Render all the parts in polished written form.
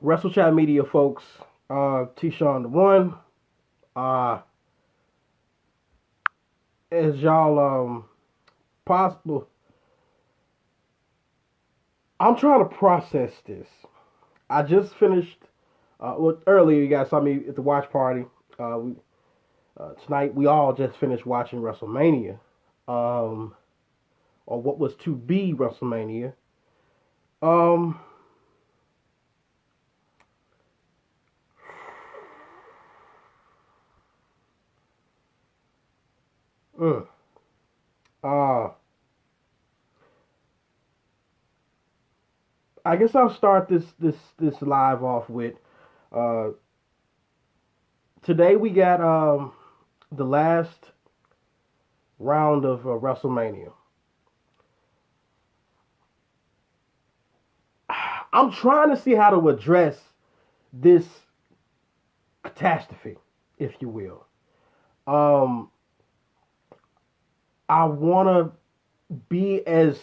Wrestle Media folks, T-Sean the one. Uh, as y'all possible, I'm trying to process this. I just finished. Earlier you guys saw me at the watch party. Tonight we all just finished watching WrestleMania, um, or what was to be WrestleMania. Um, mm, uh, I guess I'll start this live off with uh, today we got the last round of WrestleMania. I'm trying to see how to address this catastrophe, if you will. Um, I want to be as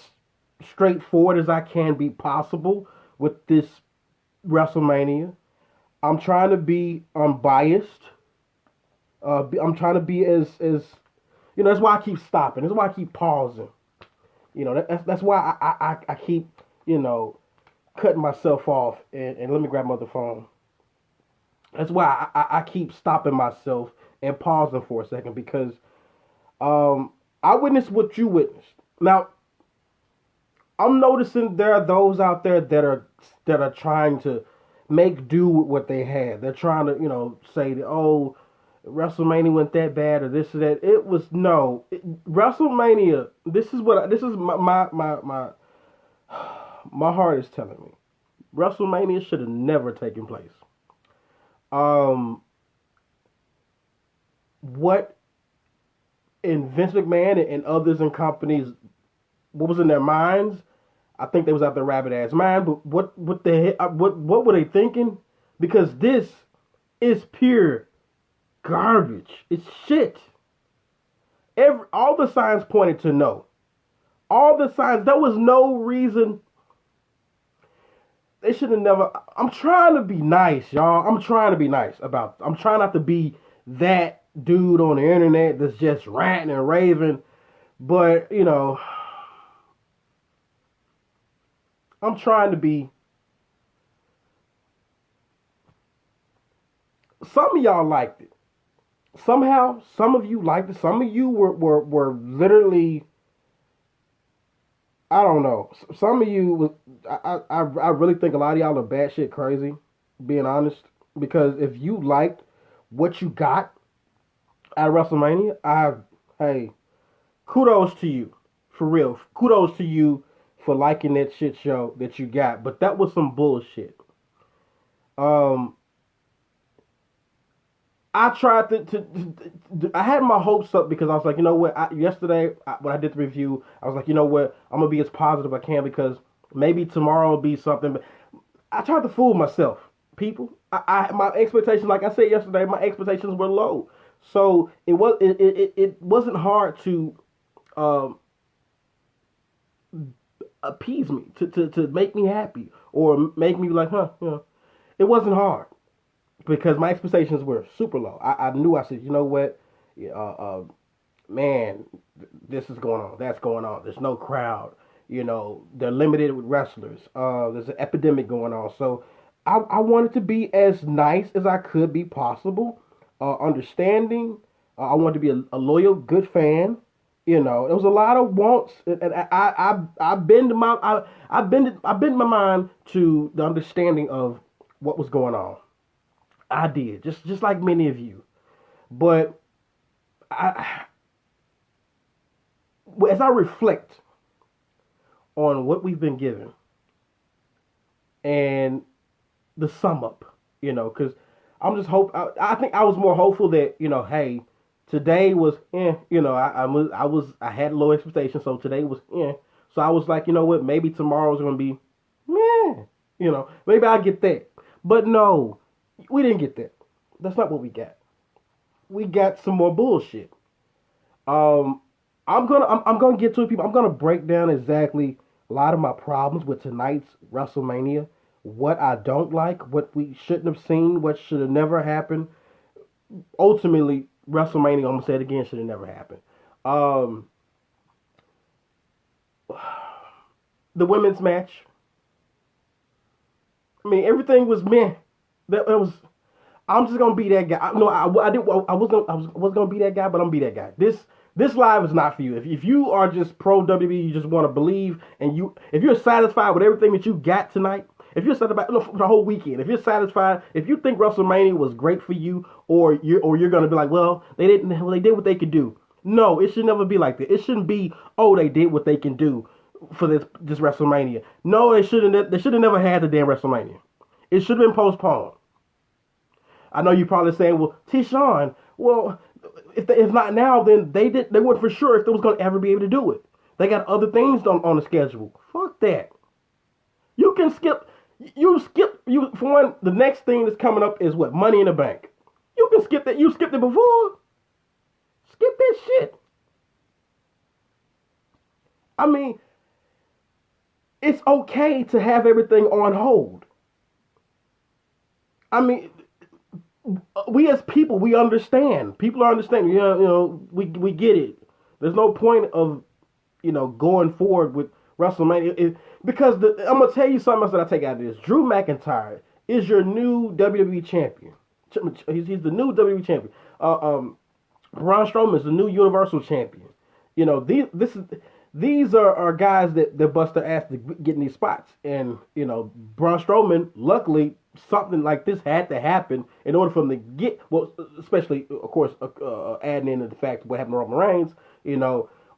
straightforward as I can be possible with this WrestleMania. I'm trying to be unbiased. I'm trying to be as that's why I keep stopping. That's why I keep pausing. That's why I keep cutting myself off. And let me grab my other phone. That's why I keep stopping myself and pausing for a second because I witnessed what you witnessed. Now I'm noticing there are those out there that are trying to make do with what they had. They're trying to say that WrestleMania went that bad or this or that. It was no WrestleMania. This is my heart is telling me. WrestleMania should have never taken place. Um, what in Vince McMahon and others in companies, what was in their minds? I think they was out their rabbit ass mind. But what were they thinking? Because this is pure garbage. It's shit. All the signs pointed to no. All the signs. There was no reason. They should have never. I'm trying to be nice, y'all. I'm trying to be nice about. I'm trying not to be that dude on the internet that's just ranting and raving. But I'm trying to be. Some of y'all liked it. Somehow, some of you liked it. Some of you were literally. I don't know. Some of you, I really think a lot of y'all are batshit crazy, being honest. Because if you liked what you got at WrestleMania, hey, kudos to you, for real. Kudos to you for liking that shit show that you got. But that was some bullshit. Um, I tried I had my hopes up because I was like, you know what? Yesterday when I did the review, I was like, you know what? I'm gonna be as positive as I can because maybe tomorrow will be something. But I tried to fool myself, people. My expectations, like I said yesterday, my expectations were low, so it wasn't hard to um, appease me to make me happy or make me like, it wasn't hard because my expectations were super low. I knew I said, you know what, man, this is going on, that's going on. There's no crowd. They're limited with wrestlers. There's an epidemic going on. So I wanted to be as nice as I could be possible, understanding. I wanted to be a loyal, good fan. There was a lot of wants, and I bend my mind to the understanding of what was going on. I did, just like many of you. But I, as I reflect on what we've been given and the sum up, because I'm just I think I was more hopeful that hey, today was I had low expectations, so today was So I was like, you know what, maybe tomorrow's gonna be maybe I'll get that. But no, we didn't get that. That's not what we got. We got some more bullshit. Um, I'm gonna get to it, people. I'm gonna break down exactly a lot of my problems with tonight's WrestleMania. what I don't like, what we shouldn't have seen, what should have never happened. Ultimately, WrestleMania, I'm gonna say it again, should have never happened. Um, the women's match. I mean, everything was meh. That was. I'm just gonna be that guy. No, I did. I was gonna be that guy, but I'm gonna be that guy. This live is not for you. If you are just pro WWE, you just want to believe, and if you're satisfied with everything that you got tonight, if you're satisfied for the whole weekend, if you're satisfied, if you think WrestleMania was great for you, or you're gonna be like, well, they did what they could do. No, it should never be like that. It shouldn't be, oh, they did what they can do for this WrestleMania. No, they shouldn't. They should have never had the damn WrestleMania. It should have been postponed. I know you're probably saying, well, T-Sean, well, if not now, then they weren't for sure if they was going to ever be able to do it. They got other things on the schedule. Fuck that. You can skip. You for one. The next thing that's coming up is what? Money in the Bank. You can skip that. You skipped it before. Skip that shit. I mean, it's okay to have everything on hold. I mean, we as people, we understand. People are understanding. We get it. There's no point of going forward with WrestleMania because I'm gonna tell you something else that I take out of this. Drew McIntyre is your new WWE champion. He's the new WWE champion. Braun Strowman is the new Universal champion. These are guys that bust their ass to get in these spots, and Braun Strowman, luckily, something like this had to happen in order for him to get, well, especially of course adding in the fact what happened to Roman Reigns,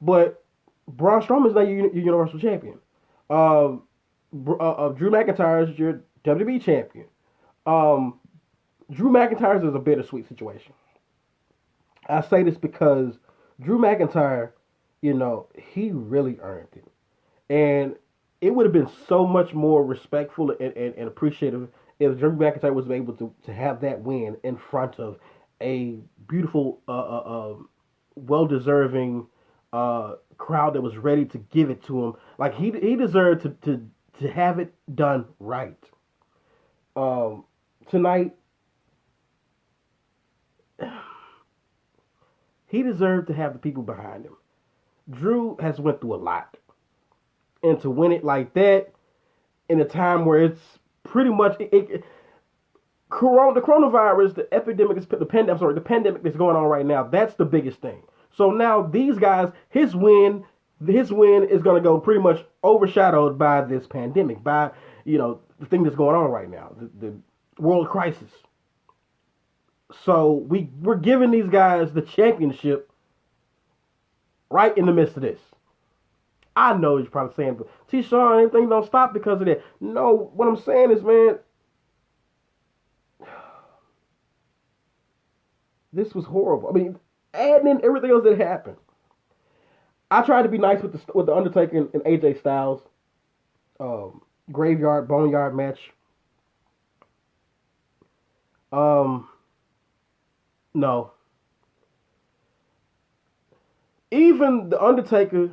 but Braun Strowman is now your Universal champion. Drew McIntyre is your WWE champion. Drew McIntyre's is a bittersweet situation. I say this because Drew McIntyre, he really earned it. And it would have been so much more respectful and appreciative if Drew McIntyre was able to have that win in front of a beautiful, well-deserving crowd that was ready to give it to him. Like, he deserved to have it done right. Tonight, he deserved to have the people behind him. Drew has went through a lot. And to win it like that in a time where it's pretty much the coronavirus, the pandemic that's going on right now, that's the biggest thing. So now these guys, his win is going to go pretty much overshadowed by this pandemic, by the thing that's going on right now, the world crisis. So we're giving these guys the championship right in the midst of this. I know you're probably saying, but T-Sean, everything don't stop because of that. No, what I'm saying is, man, this was horrible. I mean, adding in everything else that happened. I tried to be nice with the Undertaker and AJ Styles graveyard boneyard match. No. Even the Undertaker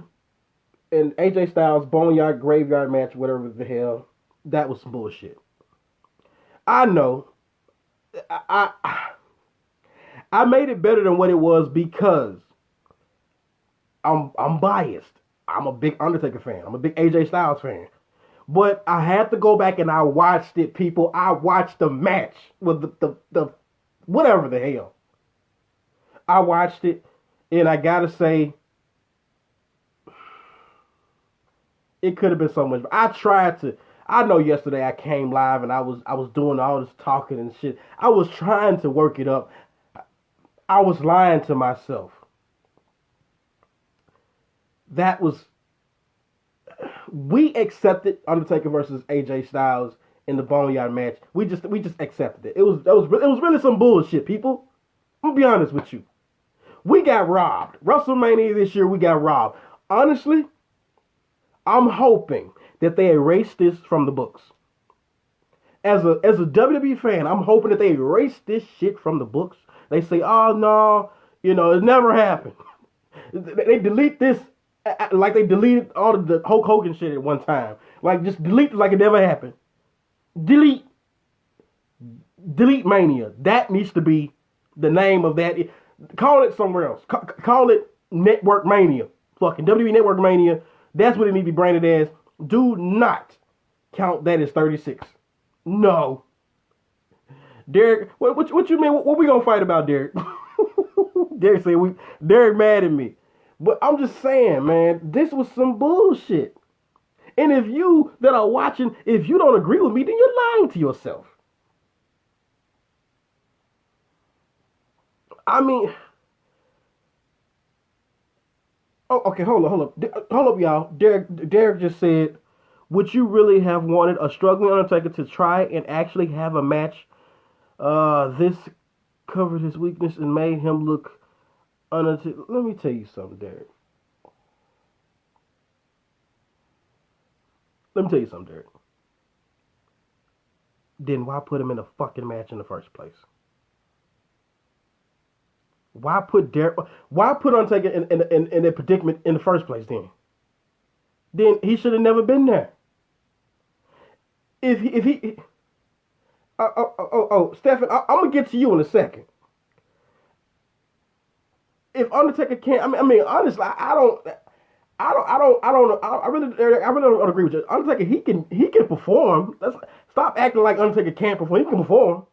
and AJ Styles boneyard graveyard match, whatever the hell, that was some bullshit. I know. I made it better than what it was because I'm biased. I'm a big Undertaker fan. I'm a big AJ Styles fan. But I had to go back and I watched it, people. I watched the match with the whatever the hell. I watched it, and I gotta say, it could have been so much. I tried to. I know yesterday I came live and I was doing all this talking and shit. I was trying to work it up. I was lying to myself. We accepted Undertaker versus AJ Styles in the Boneyard match. We just accepted it. It was really some bullshit, people. I'm gonna be honest with you. We got robbed. WrestleMania this year, we got robbed. Honestly, I'm hoping that they erase this from the books. As a WWE fan, I'm hoping that they erase this shit from the books. They say, oh no, it never happened. They delete this like they deleted all of the Hulk Hogan shit at one time. Like, just delete it like it never happened. Delete. Delete Mania. That needs to be the name of that. Call it somewhere else. Call it Network Mania. Fucking WWE Network Mania. That's what it needs to be branded as. Do not count that as 36. No. Derek, what you mean? What we gonna fight about, Derek? Derek said Derek mad at me. But I'm just saying, man, this was some bullshit. And if you that are watching, if you don't agree with me, then you're lying to yourself. I mean, oh, okay, hold up, y'all. Derek just said, would you really have wanted a struggling Undertaker to try and actually have a match? This covered his weakness and made him look Undertaker. Let me tell you something, Derek. Then why put him in a fucking match in the first place? Why put Undertaker in a predicament in the first place then? Then he should have never been there. If he Stephen, I'm gonna get to you in a second. If Undertaker can't, I mean, honestly, I really don't agree with you. Undertaker, he can perform. Stop acting like Undertaker can't perform. He can perform.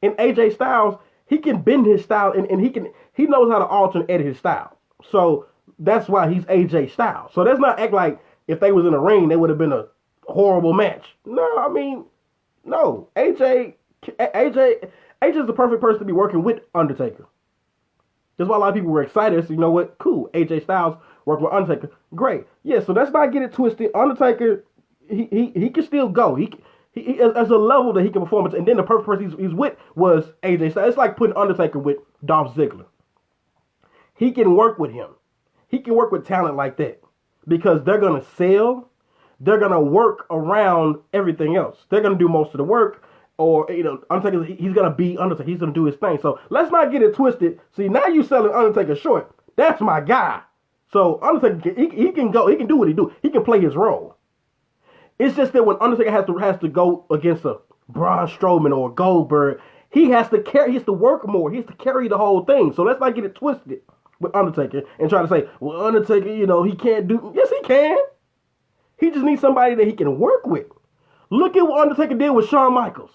And AJ Styles, he can bend his style, and he knows how to alter and edit his style. So that's why he's AJ Styles. So let's not act like if they was in a ring, they would have been a horrible match. No, I mean, no. AJ is the perfect person to be working with Undertaker. That's why a lot of people were excited. So you know what? Cool. AJ Styles working with Undertaker. Great. Yeah. So let's not get it twisted. Undertaker, he can still go. He there's a level that he can perform. And then the perfect person he's with was AJ Styles. It's like putting Undertaker with Dolph Ziggler. He can work with him. He can work with talent like that because they're gonna sell. They're gonna work around everything else. They're gonna do most of the work. Or, Undertaker, he's going to be Undertaker. He's going to do his thing. So let's not get it twisted. See, now you selling Undertaker short. That's my guy. So Undertaker, he can go. He can do what he do. He can play his role. It's just that when Undertaker has to go against a Braun Strowman or a Goldberg, he has to work more. He has to carry the whole thing. So let's not get it twisted with Undertaker and try to say, well, Undertaker, he can't do. Yes, he can. He just needs somebody that he can work with. Look at what Undertaker did with Shawn Michaels.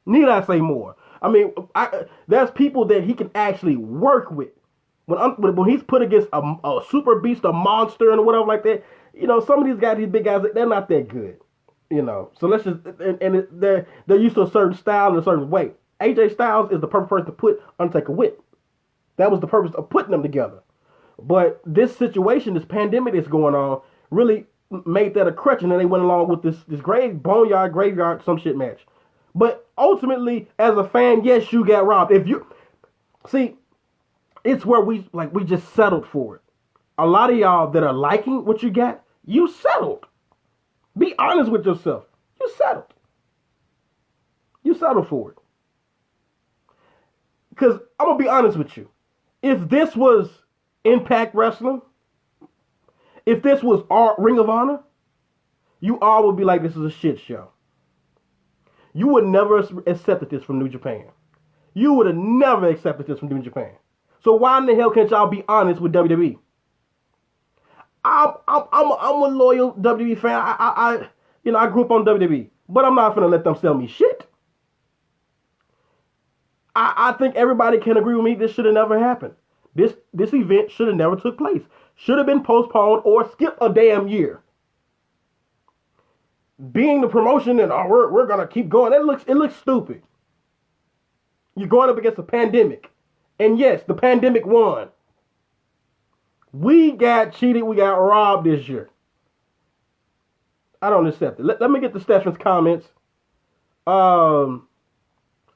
Need I say more? I mean, there's people that he can actually work with. When he's put against a super beast, a monster, and whatever like that, some of these guys, these big guys, they're not that good. So let's just they're used to a certain style and a certain way. AJ Styles is the perfect person to put Undertaker with. That was the purpose of putting them together. But this situation, this pandemic that's going on, really made that a crutch, and then they went along with this boneyard graveyard some shit match. But ultimately, as a fan, yes, you got robbed. If you see, it's where we just settled for it. A lot of y'all that are liking what you got, you settled. Be honest with yourself. You settled. You settled for it. Because I'm gonna be honest with you. If this was Impact Wrestling, if this was Ring of Honor, you all would be like, this is a shit show. You would never accepted this from New Japan. You would have never accepted this from New Japan. So why in the hell can't y'all be honest with WWE? I'm a loyal WWE fan. I grew up on WWE, but I'm not gonna let them sell me shit. I think everybody can agree with me. This should have never happened. This event should have never took place. Should have been postponed or skipped a damn year. Being the promotion and we're gonna keep going, it looks stupid. You're going up against a pandemic, and yes, the pandemic won. We got cheated, we got robbed this year. I don't accept it. Let me get to Stephen's comments.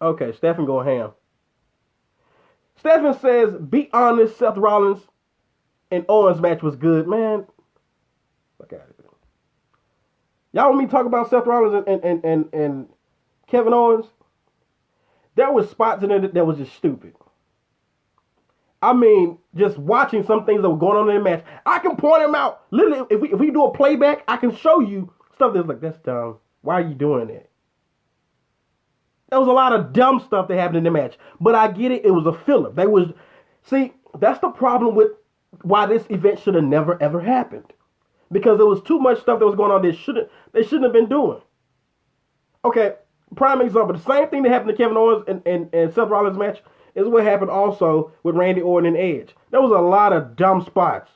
Okay, Stephen go ham. Stephen says, be honest, Seth Rollins and Owens match was good, man. Fuck out of here. Y'all want me to talk about Seth Rollins and Kevin Owens? There was spots in it that was just stupid. I mean, just watching some things that were going on in the match. I can point them out. Literally, if we do a playback, I can show you stuff that's like, that's dumb. Why are you doing that? There was a lot of dumb stuff that happened in the match. But I get it. It was a filler. See, that's the problem with why this event should have never ever happened. Because there was too much stuff that was going on they shouldn't have been doing. Okay, prime example. The same thing that happened to Kevin Owens and Seth Rollins match is what happened also with Randy Orton and Edge. There was a lot of dumb spots.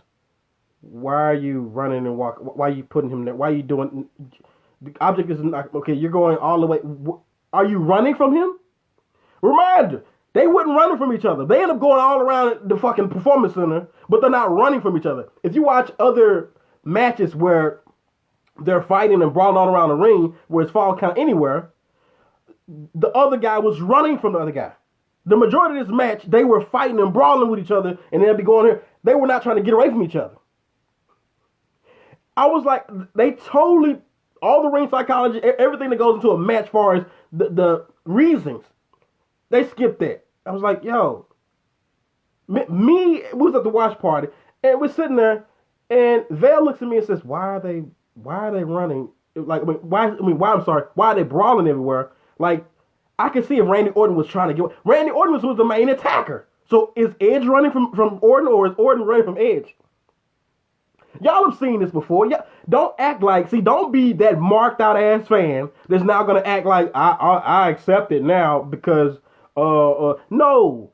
Why are you running and walking? Why are you putting him there? Why are you doing? The object is not okay. You're going all the way. Are you running from him? Reminder: they wasn't running from each other. They end up going all around the fucking performance center, but they're not running from each other. If you watch other matches where they're fighting and brawling all around the ring, where it's fall count anywhere, the other guy was running from the other guy. The majority of this match, they were fighting and brawling with each other, and they'd be going here. They were not trying to get away from each other. I was like, they totally, all the ring psychology, everything that goes into a match as far as the reasons, they skipped that. I was like, yo, we was at the watch party, and we're sitting there, and Vail looks at me and says, why are they running? Like, why are they brawling everywhere? Like, I could see if Randy Orton was trying to get, Randy Orton was the main attacker. So is Edge running from Orton, or is Orton running from Edge? Y'all have seen this before. Yeah, don't act like, don't be that marked out ass fan that's now gonna act like I accept it now because no.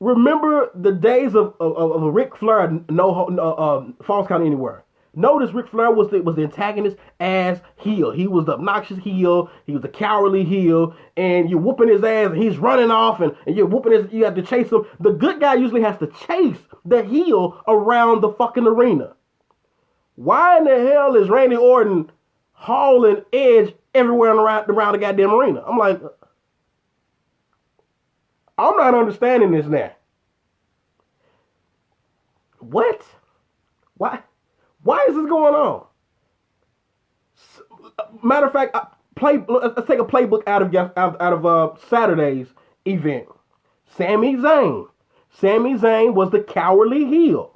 Remember the days of Ric Flair, no false count anywhere. Notice Ric Flair was the antagonist as heel. He was the obnoxious heel. He was the cowardly heel, and you're whooping his ass, and he's running off, and you're whooping his. You have to chase him. The good guy usually has to chase the heel around the fucking arena. Why in the hell is Randy Orton hauling Edge everywhere around the goddamn arena? I'm like, I'm not understanding this now. What? Why is this going on? Matter of fact, let's take a playbook out of Saturday's event. Sami Zayn. Sami Zayn was the cowardly heel.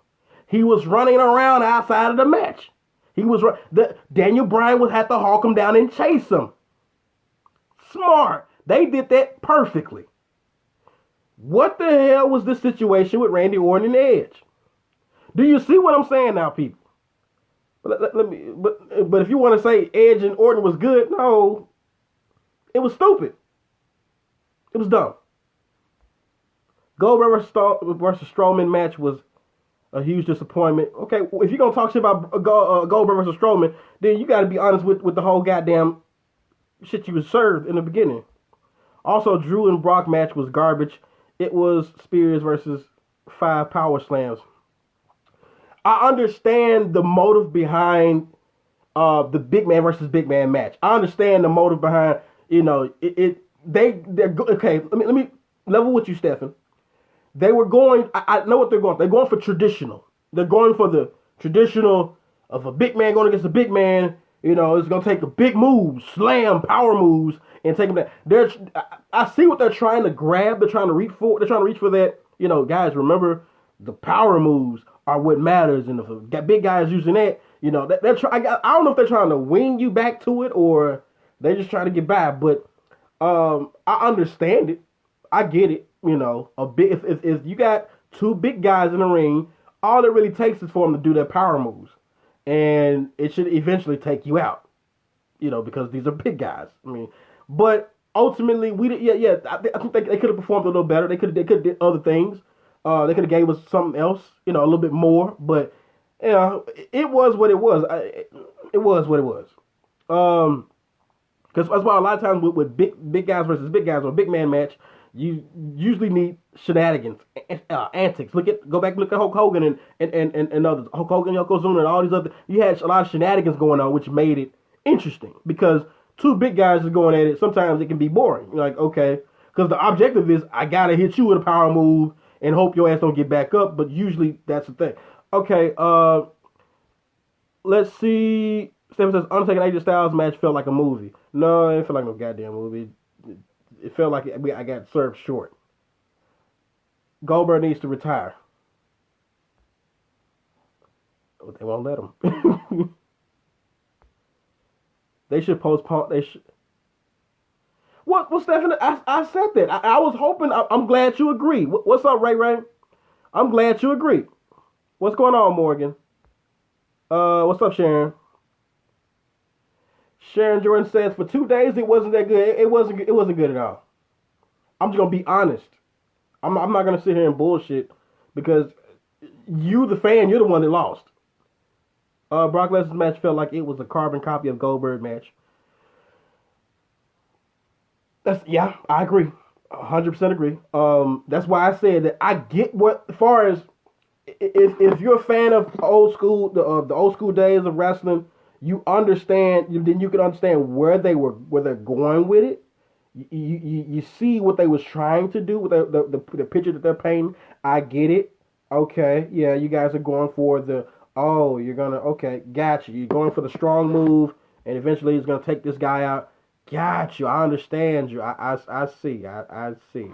He was running around outside of the match. Daniel Bryan had to hawk him down and chase him. Smart. They did that perfectly. What the hell was this situation with Randy Orton and Edge? Do you see what I'm saying now, people? But if you want to say Edge and Orton was good, no. It was stupid. It was dumb. Goldberg versus Strowman match was a huge disappointment. Okay, if you're going to talk shit about Goldberg versus Strowman, then you got to be honest with the whole goddamn shit you was served in the beginning. Also, Drew and Brock match was garbage. It was Spears versus 5 power slams. I understand the motive behind the big man versus big man match. I understand the motive behind, they're okay. Let me level with you, Stephen. They were going. I know what they're going. They're going for traditional. They're going for the traditional of a big man going against a big man. It's gonna take a big move, slam, power moves, and take them down. I see what they're trying to grab. They're trying to reach for. They're trying to reach for that. Guys, remember the power moves are what matters, and if a big guy is using that, I don't know if they're trying to wing you back to it or they're just trying to get by. But I understand it. I get it. If you got 2 big guys in the ring, all it really takes is for them to do their power moves, and it should eventually take you out. Because these are big guys. But ultimately, I think they could have performed a little better. They could have did other things. They could have gave us something else, a little bit more. But it was what it was. It was what it was. Because that's why a lot of times with big guys versus big guys or a big man match, you usually need shenanigans, antics. Go back and look at Hulk Hogan and others. Hulk Hogan, Yokozuna, and all these other. You had a lot of shenanigans going on, which made it interesting. Because 2 big guys are going at it. Sometimes it can be boring. You're like, okay, because the objective is I gotta hit you with a power move and hope your ass don't get back up. But usually that's the thing. Okay, let's see. Stephen says Undertaker and AJ Styles match felt like a movie. No, it felt like no goddamn movie. It felt like I got served short. Goldberg needs to retire. They won't let him. They should postpone. They should. What? Well, Stephanie, I said that. I was hoping. I'm glad you agree. What's up, Ray Ray? I'm glad you agree. What's going on, Morgan? What's up, Sharon? Sharon Jordan says for 2 days it wasn't that good. It wasn't. It wasn't good at all. I'm just gonna be honest. I'm not gonna sit here and bullshit because you, the fan, you're the one that lost. Brock Lesnar's match felt like it was a carbon copy of Goldberg match. Yeah, I agree. 100% agree. That's why I said that I get what, as far as if you're a fan of old school, the old school days of wrestling, you understand. Then you can understand where they're going with it. You see what they was trying to do with the picture that they're painting. I get it. Okay, yeah, you guys are going for okay, gotcha. You're going for the strong move, and eventually he's gonna take this guy out. Got you. I understand you. I see. I see.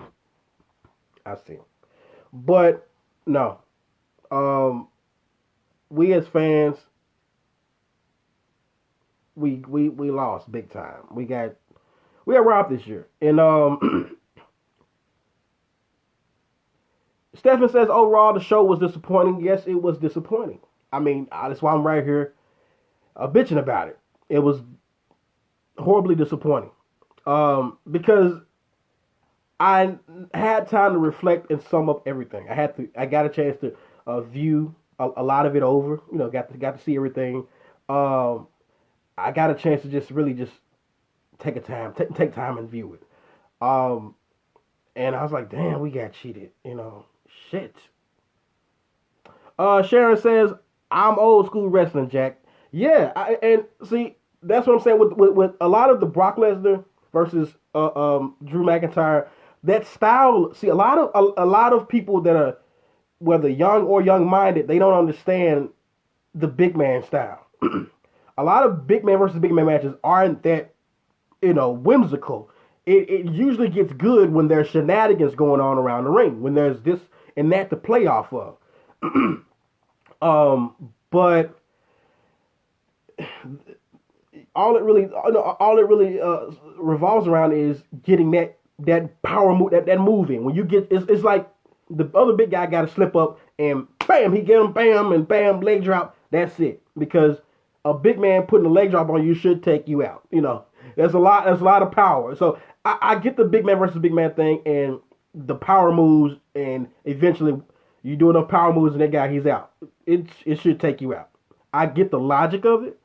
I see. But no. We as fans, we lost big time. We got robbed this year. And Stephen says overall the show was disappointing. Yes, it was disappointing. I mean, that's why I'm right here bitching about it. It was horribly disappointing. Because I had time to reflect and sum up everything. I got a chance to view a lot of it over. You know, got to see everything. I got a chance to just really just take time and view it. And I was like, damn, we got cheated. You know, shit. Sharon says, I'm old school wrestling, Jack. Yeah, and see, that's what I'm saying with a lot of the Brock Lesnar versus Drew McIntyre. That style, see, a lot of people that are, whether young or young-minded, they don't understand the big man style. A lot of big man versus big man matches aren't that, whimsical. It usually gets good when there's shenanigans going on around the ring, when there's this and that to play off of. But all it really revolves around is getting that power move, that moving. When you get, it's like the other big guy got to slip up and bam, he get him, bam, and bam, leg drop. That's it. Because a big man putting a leg drop on you should take you out. There's a lot of power. So I get the big man versus big man thing and the power moves, and eventually you do enough power moves and that guy, he's out. It should take you out. I get the logic of it.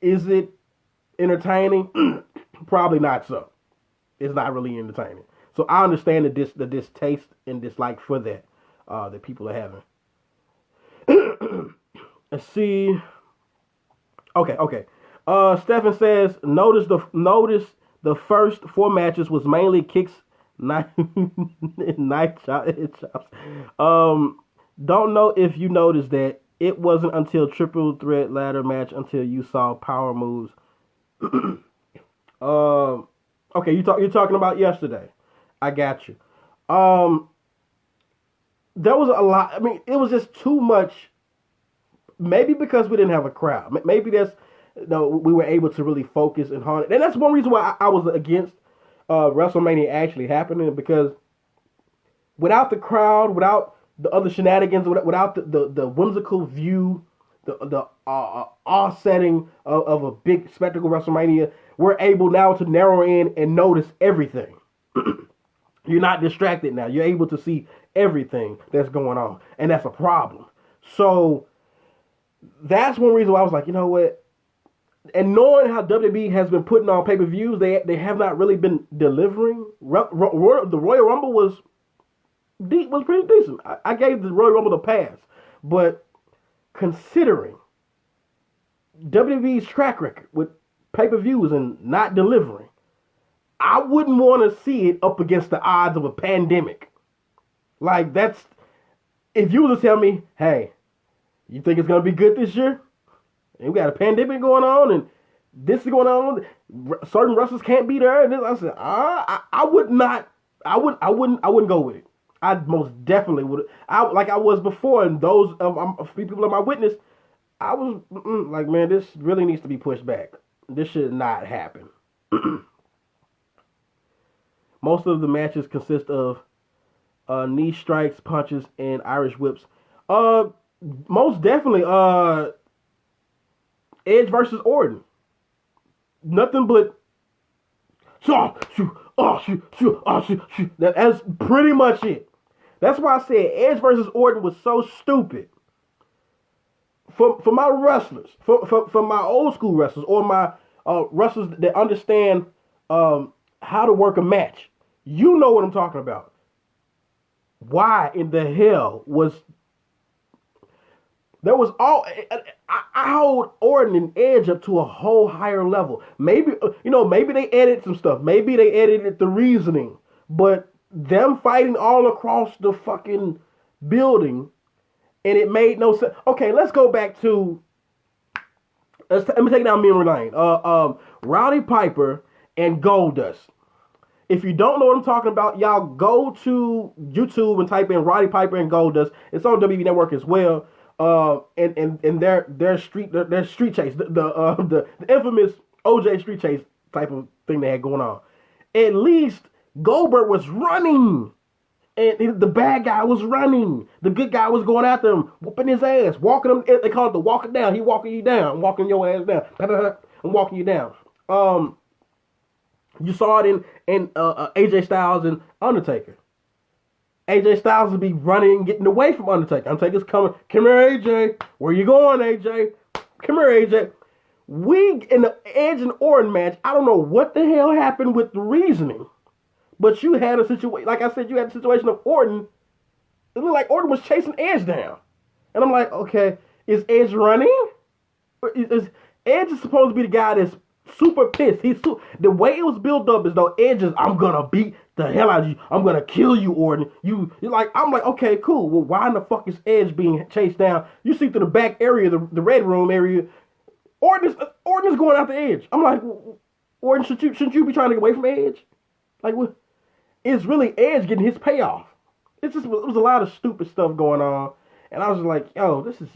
Is it entertaining? Probably not so. It's not really entertaining. So I understand the distaste and dislike for that that people are having. Let's see. Okay. Stephen says, notice the first 4 matches was mainly kicks, knife chops. Don't know if you noticed that it wasn't until triple threat ladder match until you saw power moves. Okay, you're talking about yesterday. I got you. There was a lot. I mean, it was just too much. Maybe because we didn't have a crowd. Maybe we were able to really focus and hone it. And that's one reason why I was against WrestleMania actually happening, because without the crowd, without the other shenanigans, without the whimsical view, the awe-setting of a big spectacle WrestleMania, we're able now to narrow in and notice everything. You're not distracted now. You're able to see everything that's going on, and that's a problem. So that's one reason why I was like, you know what? And knowing how WWE has been putting on pay-per-views, they have not really been delivering. The Royal Rumble was pretty decent. I gave the Royal Rumble a pass. But considering WWE's track record with pay-per-views and not delivering, I wouldn't want to see it up against the odds of a pandemic. Like, if you were to tell me, hey, you think it's going to be good this year? And we got a pandemic going on, and this is going on. Certain wrestlers can't be there. And I said, I wouldn't go with it. I most definitely would. Like I was before, and those people in my witness, I was like, man, this really needs to be pushed back. This should not happen. Most of the matches consist of knee strikes, punches, and Irish whips. Uh, Most definitely. Edge versus Orton. Nothing but that's pretty much it. That's why I said Edge versus Orton was so stupid. For my wrestlers, for my old school wrestlers, or my wrestlers that understand how to work a match, you know what I'm talking about. Why in the hell was there was all I hold Orton and Edge up to a whole higher level. Maybe maybe they edited some stuff. Maybe they edited the reasoning, but them fighting all across the fucking building, and it made no sense. Okay, let's go back to let me take down memory lane. Rowdy Piper and Goldust. If you don't know what I'm talking about, y'all go to YouTube and type in Roddy Piper and Goldust. It's on WWE Network as well. And their street chase, the infamous OJ street chase type of thing they had going on. At least Goldberg was running, and the bad guy was running. The good guy was going after him, whooping his ass, walking him. They call it the walking down. He walking you down, walking your ass down. I'm walking you down. You saw it in AJ Styles and Undertaker. AJ Styles would be running, getting away from Undertaker. Undertaker's coming. Come here, AJ. Where you going, AJ? Come here, AJ. We, in the Edge and Orton match, I don't know what the hell happened with the reasoning, but you had a situation, like I said, you had a situation of Orton. It looked like Orton was chasing Edge down. And I'm like, okay, is Edge running? Edge is supposed to be the guy that's super pissed. The way it was built up is though Edge is, I'm gonna beat the hell out of you. I'm gonna kill you, Orton. You're like, I'm like, okay, cool. Well, why in the fuck is Edge being chased down? You see through the back area, the red room area, Orton is going after Edge. I'm like, Orton, shouldn't you be trying to get away from Edge? Like, what? It's really Edge getting his payoff. It was a lot of stupid stuff going on, and I was like, yo, this is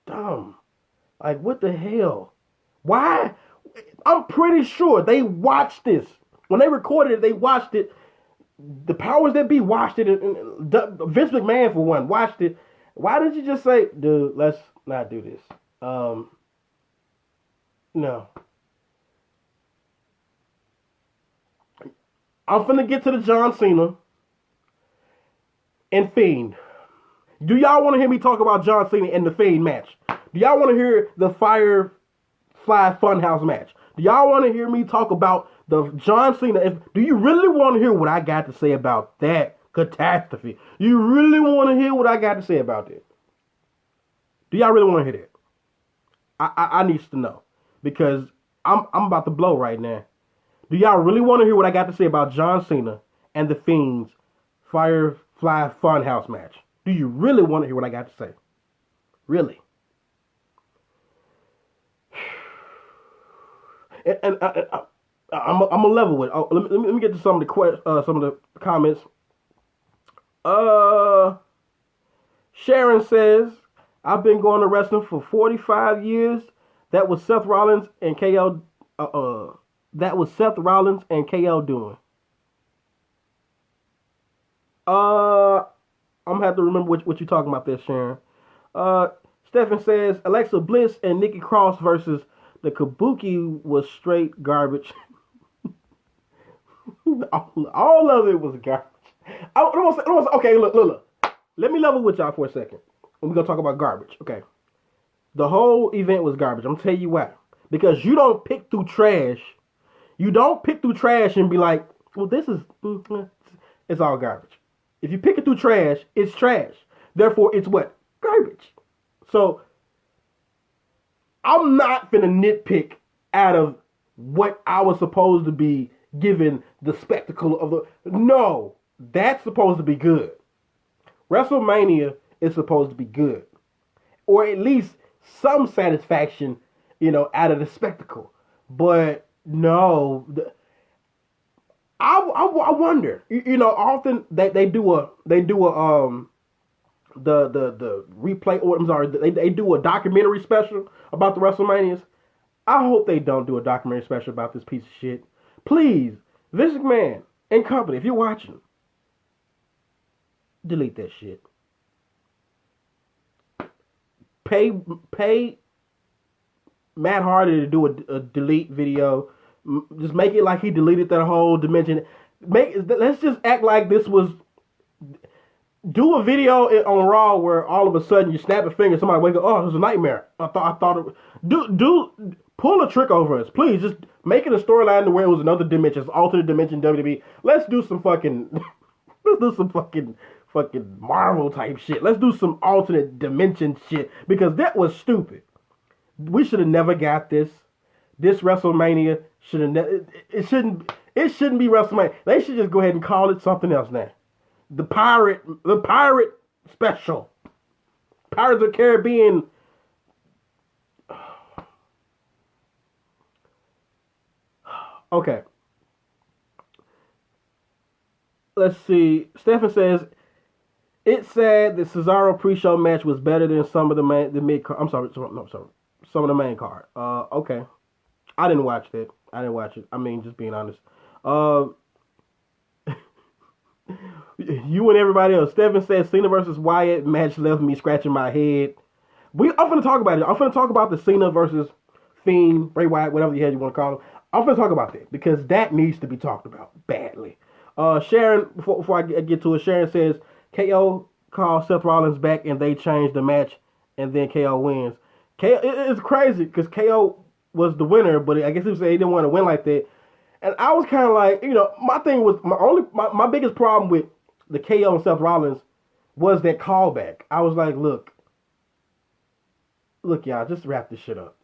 dumb. Like, what the hell? Why? I'm pretty sure they watched this. When they recorded it, they watched it. The powers that be watched it. And Vince McMahon, for one, watched it. Why did you just say, dude, let's not do this? No. I'm finna get to the John Cena and Fiend. Do y'all want to hear me talk about John Cena and the Fiend match? Do y'all want to hear the Firefly Funhouse match? Do y'all want to hear me talk about the John Cena? Do you really want to hear what I got to say about that catastrophe? You really want to hear what I got to say about that? Do y'all really want to hear that? I need to know, because I'm about to blow right now. Do y'all really want to hear what I got to say about John Cena and the Fiend's Firefly Funhouse match? Do you really want to hear what I got to say? Really? And I'm a level with. Oh, let me get to some of the comments. Sharon says, I've been going to wrestling for 45 years. That was Seth Rollins and KO. That was Seth Rollins and KO doing. I'm gonna have to remember what you're talking about there, Sharon. Stephen says Alexa Bliss and Nikki Cross versus the Kabuki was straight garbage. all of it was garbage. Okay, look. Let me level with y'all for a second. We're gonna talk about garbage. Okay. The whole event was garbage. I'm gonna tell you why. Because you don't pick through trash. You don't pick through trash and be like, well, this is, it's all garbage. If you pick it through trash, it's trash. Therefore, it's what? Garbage. So, I'm not finna nitpick out of what I was supposed to be given the spectacle of the... No, that's supposed to be good. WrestleMania is supposed to be good. Or at least some satisfaction, out of the spectacle. But no, I wonder. Often they do a the replay. Or I'm sorry, they do a documentary special about the WrestleManias. I hope they don't do a documentary special about this piece of shit. Please, Vince McMahon and company, if you're watching, delete that shit. Pay Matt Hardy to do a delete video. Just make it like he deleted that whole dimension. Let's just act like this was. Do a video on Raw where all of a sudden you snap a finger, somebody wake up, oh, it was a nightmare. I thought it. Pull a trick over us, please. Just make it a storyline to where it was another dimension, alternate dimension WWE. Let's do some fucking Marvel type shit. Let's do some alternate dimension shit because that was stupid. We should have never got this. This WrestleMania should have it shouldn't be WrestleMania. They should just go ahead and call it something else now. The pirate special. Pirates of the Caribbean. Okay. Let's see. Stephen says it's sad that Cesaro pre-show match was better than some of the mid card. Some of the main card. Okay. I didn't watch that. I didn't watch it. I mean, just being honest. You and everybody else. Stephen says Cena versus Wyatt match left me scratching my head. I'm going to talk about it. I'm going to talk about the Cena versus Fiend, Bray Wyatt, whatever you want to call him. I'm going to talk about that because that needs to be talked about badly. Sharon, before I get to it, Sharon says KO called Seth Rollins back and they changed the match and then KO wins. It's crazy because KO was the winner, but I guess he said he didn't want to win like that. And I was kind of like, my thing was my biggest problem with the KO and Seth Rollins was that callback. I was like, look, y'all, just wrap this shit up.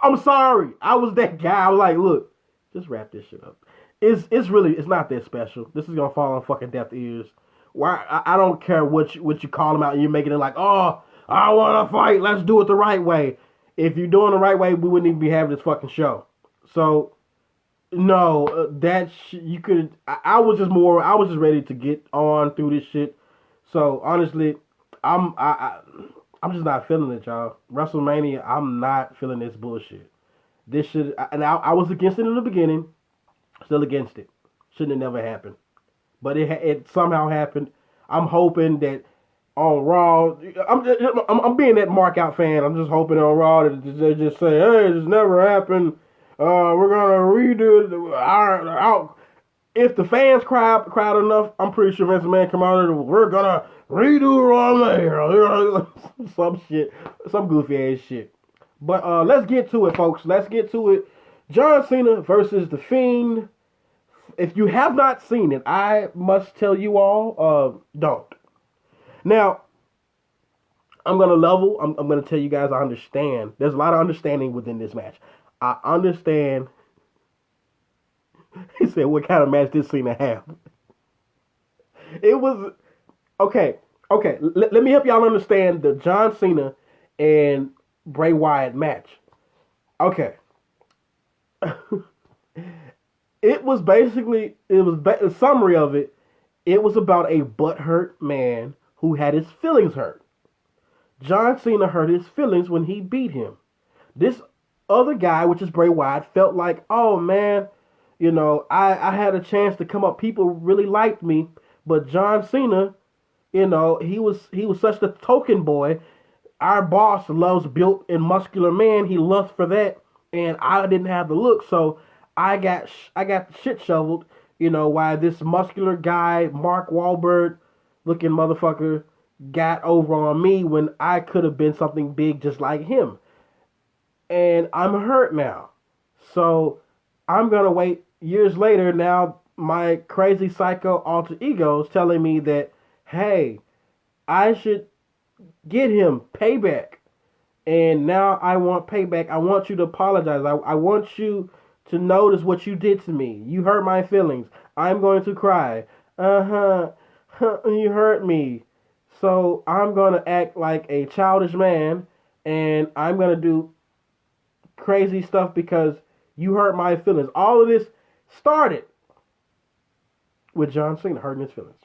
I'm sorry. I was that guy. I was like, look, just wrap this shit up. It's not that special. This is gonna fall on fucking deaf ears. Why? I don't care what you call them out and you're making it like, oh, I want to fight. Let's do it the right way. If you're doing the right way, we wouldn't even be having this fucking show. So. No, you could. I was just ready to get on through this shit. So honestly, I'm just not feeling it, y'all. WrestleMania, I'm not feeling this bullshit. This should, and I was against it in the beginning, still against it. Shouldn't have never happened, but it somehow happened. I'm hoping that on Raw, I'm being that mark out fan. I'm just hoping on Raw that they just say, hey, this never happened. We're gonna redo it. If the fans crowd enough, I'm pretty sure Vince McMahon come out and we're gonna redo Raw Mania. Some shit, some goofy ass shit. But let's get to it, folks. Let's get to it. John Cena versus The Fiend. If you have not seen it, I must tell you all, don't. Now, I'm gonna level. I'm gonna tell you guys I understand. There's a lot of understanding within this match. I understand. He said, what kind of match did Cena have? It was... Okay. Let me help y'all understand the John Cena and Bray Wyatt match. Okay. It was basically... the summary of it, it was about a butthurt man who had his feelings hurt. John Cena hurt his feelings when he beat him. This other guy, which is Bray Wyatt, felt like, oh man, I had a chance to come up. People really liked me, but John Cena, he was such a token boy. Our boss loves built and muscular men. He lusts for that, and I didn't have the look, so I got the shit shoveled. While this muscular guy, Mark Wahlberg looking motherfucker, got over on me when I could have been something big just like him. And I'm hurt now. So I'm going to wait years later. Now my crazy psycho alter ego is telling me that, hey, I should get him payback. And now I want payback. I want you to apologize. I want you to notice what you did to me. You hurt my feelings. I'm going to cry. You hurt me. So I'm going to act like a childish man. And I'm going to do crazy stuff because you hurt my feelings. All of this started with John Cena hurting his feelings.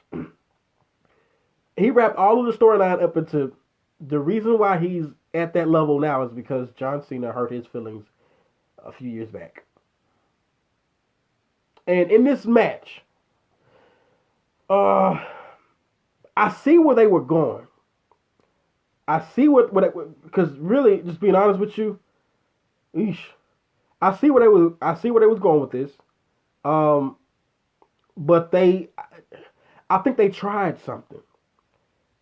He wrapped all of the storyline up into the reason why he's at that level now is because John Cena hurt his feelings a few years back. And in this match, uh, I see where they were going. I see what because really, just being honest with you, eesh, I see where they was going with this. Um, but I think they tried something,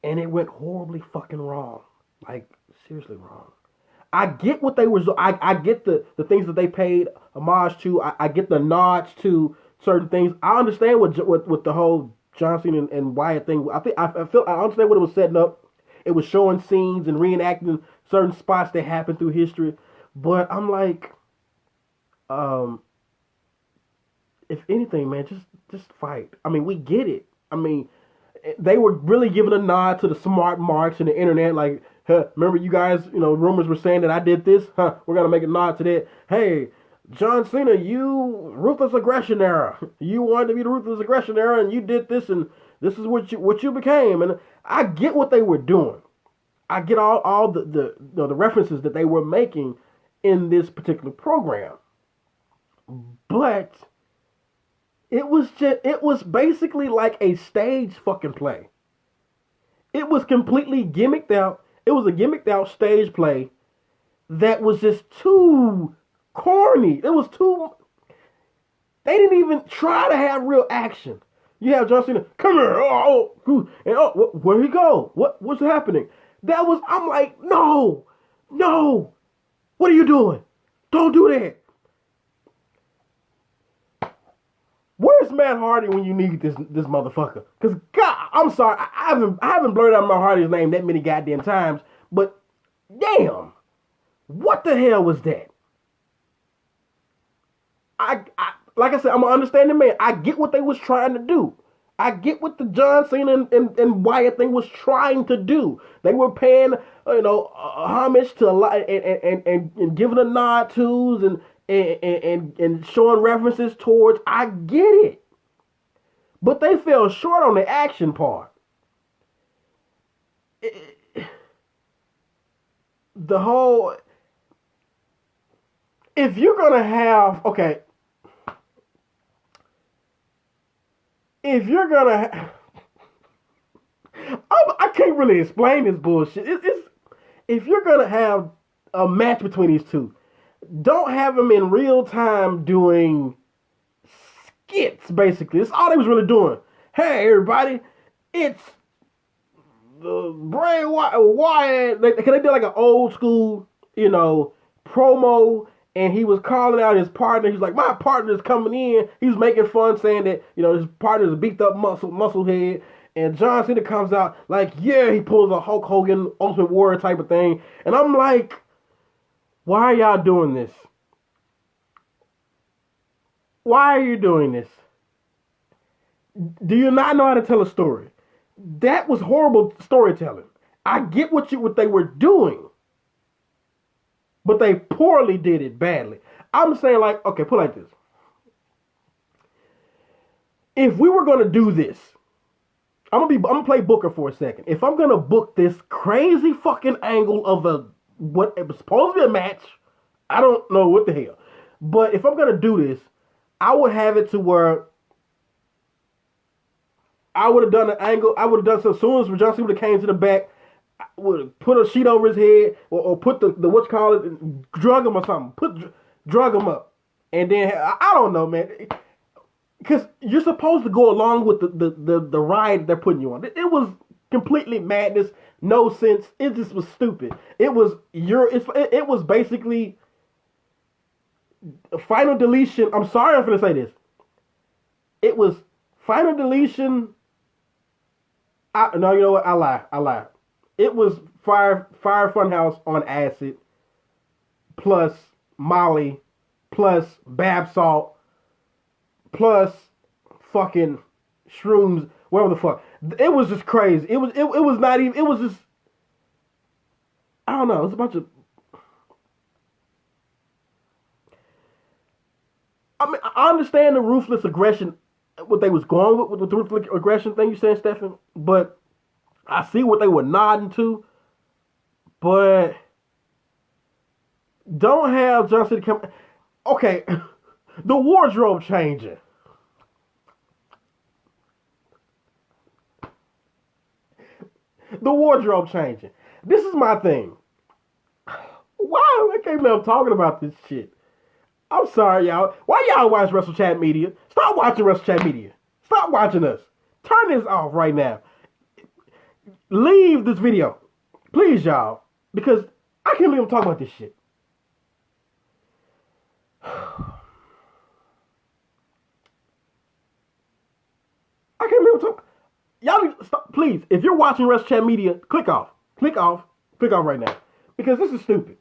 and it went horribly fucking wrong. Like seriously wrong. I get what they was. I get the things that they paid homage to. I get the nods to certain things. I understand what the whole John Cena and Wyatt thing. I understand what it was setting up. It was showing scenes and reenacting certain spots that happened through history. But I'm like, if anything, man, just fight. I mean, we get it. I mean, they were really giving a nod to the smart marks and the internet. Like, huh, remember you guys, rumors were saying that I did this. Huh, we're gonna make a nod to that. Hey, John Cena, you ruthless aggression era. You wanted to be the ruthless aggression era, and you did this, and this is what you became. And I get what they were doing. I get all the references that they were making in this particular program. But it was basically like a stage fucking play. It was completely gimmicked out. It was a gimmicked out stage play that was just too corny. It was too. They didn't even try to have real action. You have John Cena, come here, where he go? What's happening? I'm like, no, what are you doing? Don't do that. Where's Matt Hardy when you need this motherfucker? Because God, I'm sorry, I haven't blurted out Matt Hardy's name that many goddamn times, but damn, what the hell was that? I like I said, I'm an understanding man. I get what they was trying to do. I get what the John Cena and Wyatt thing was trying to do. They were paying, homage to a lot and giving a nod to and showing references towards. I get it, but they fell short on the action part. The whole, if you're gonna have, okay, if you're gonna, I can't really explain this bullshit. It's if you're gonna have a match between these two, don't have them in real time doing skits. Basically, that's all they was really doing. Hey, everybody, it's the Bray Wyatt. They did like an old school, promo. And he was calling out his partner. He's like, my partner's coming in. He was making fun, saying that, his partner's a beat up muscle head. And John Cena comes out like, yeah, he pulls a Hulk Hogan Ultimate Warrior type of thing. And I'm like, why are y'all doing this? Why are you doing this? Do you not know how to tell a story? That was horrible storytelling. I get what they were doing. But they poorly did it badly. I'm saying, like, okay, put it like this. If we were gonna do this, I'm gonna play Booker for a second. If I'm gonna book this crazy fucking angle of what it was supposed to be a match, I don't know what the hell. But if I'm gonna do this, I would have it to where I would have done an angle. I would have done so as soon as John Cena came to the back. Would put a sheet over his head or put the what's called it, drug him or something. Drug him up, and then I don't know, man, because you're supposed to go along with the ride they're putting you on. It was completely madness, no sense. It just was stupid. It was basically a final deletion. I'm sorry, I'm gonna say this. It was final deletion. No, you know what? I lie. It was Fire Funhouse on acid, plus Molly, plus bath salt, plus fucking shrooms, whatever the fuck. It was just crazy. It was not even. It was just. I don't know. It was a bunch of. I mean, I understand the ruthless aggression, what they was going with the ruthless aggression thing you saying, Stephen, but. I see what they were nodding to, but don't have John Cena come. Okay, the wardrobe changing. The wardrobe changing. This is my thing. Why I can't believe I'm talking about this shit. I'm sorry, y'all. Why y'all watch Wrestle Chat Media? Stop watching Wrestle Chat Media. Stop watching us. Turn this off right now. Leave this video. Please, y'all. Because I can't believe I'm talking about this shit. I can't believe I'm talking. Y'all need to stop. Please, if you're watching Wrestle Chat Media, click off. Click off. Click off right now. Because this is stupid.